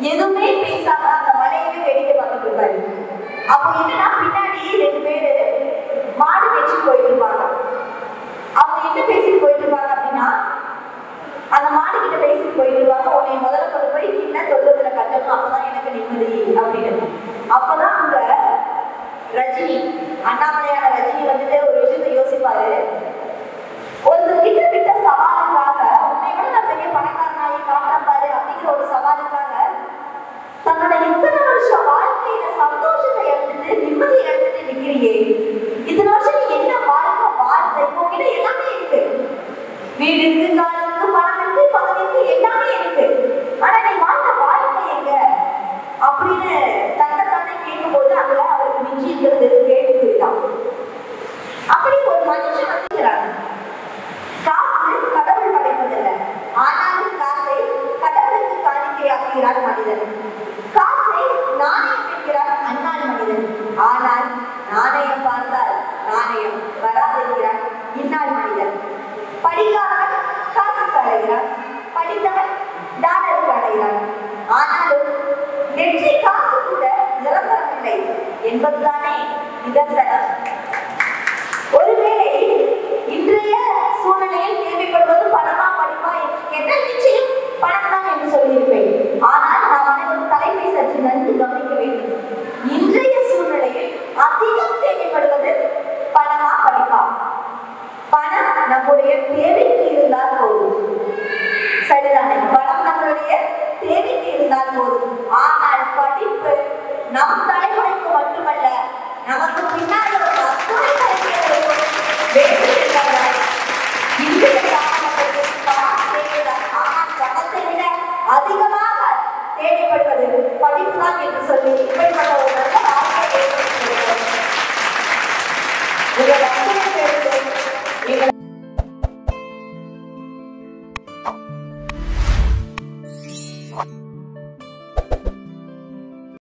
எதுவுமே பேசாம அந்த மலையவே வேடிக்கை பார்த்துட்டு இருப்பாரு. அப்போ என்னன்னா, பின்னாடி 2 பேரு மாடு பேச்சு போயிட்டு இருப்பாங்க. அவங்க என்ன பேசிட்டு போயிட்டு இருப்பாங்க அப்படின்னா, அந்த மாடு கிட்ட பேசிட்டு போயிட்டு இருப்பாங்க, உன்னை முதல்ல கொண்டு போய் கீழே தொழுவத்துல கட்டணும், அப்பதான் எனக்கு நிம்மதி அப்படின்னு. அப்பதான் அங்க ரஜினி, அண்ணாமலையான ரஜினி வந்துட்டு ஒரு விஷயத்தை யோசிப்பாரு. ஒருத்தர் கிட்ட விட்ட சவாலுக்காக, உன்னை விட நான் பெரிய பணக்காரனாகி காட்டுறேன் பாரு அப்படிங்கிற ஒரு சவாலுக்காக தன்னோட இத்தனை வருஷம் வாழ்க்கையில சந்தோஷத்தை எடுத்துட்டு நிம்மதியை எடுத்துட்டு நிக்கிறியே, இத்தனை வருஷம் நீ என்ன வாழ்க்கை உங்ககிட்ட எல்லாமே இருக்கு, வீடு இருக்கு, கார் இருக்கு, பணம் இருக்கு, பதவி இருக்கு, எல்லாமே இருக்கு, ஆனா நீ வாழ்ந்த வாழ்க்கை எங்க அப்படின்னு தன்னை கேட்கும் போது அங்க அவருக்கு மிஞ்சி இருக்கிறது கேள்விக்குறிதான். அப்படி ஒரு மனுஷன் வந்துக்கிறாங்க. காசு கடவுள் படைப்பதில்லை, ஆனாலும் காசை கடவுளுக்கு காணிக்கையாக்குகிறார் மனிதன். காசை நாணயம் என்கிறார் அந்நாள் மனிதன், ஆனால் நாணயம் பார்த்தால் நாணயம் வராதிருக்கிறார் இந்நாள் மனிதன். படிக்காதவன் காசுக்கு அடைகிறான், படித்தவன் டாலருக்கு அடைகிறான். ஆனாலும் நெற்றி காசு கூட நிரந்தரமில்லை என்பதுதானே நிதர்சனம். ஒருவேளை இன்றைய சூழ்நிலையில் தேவைப்படுவது பணமா படிப்பா என்று கேட்டால்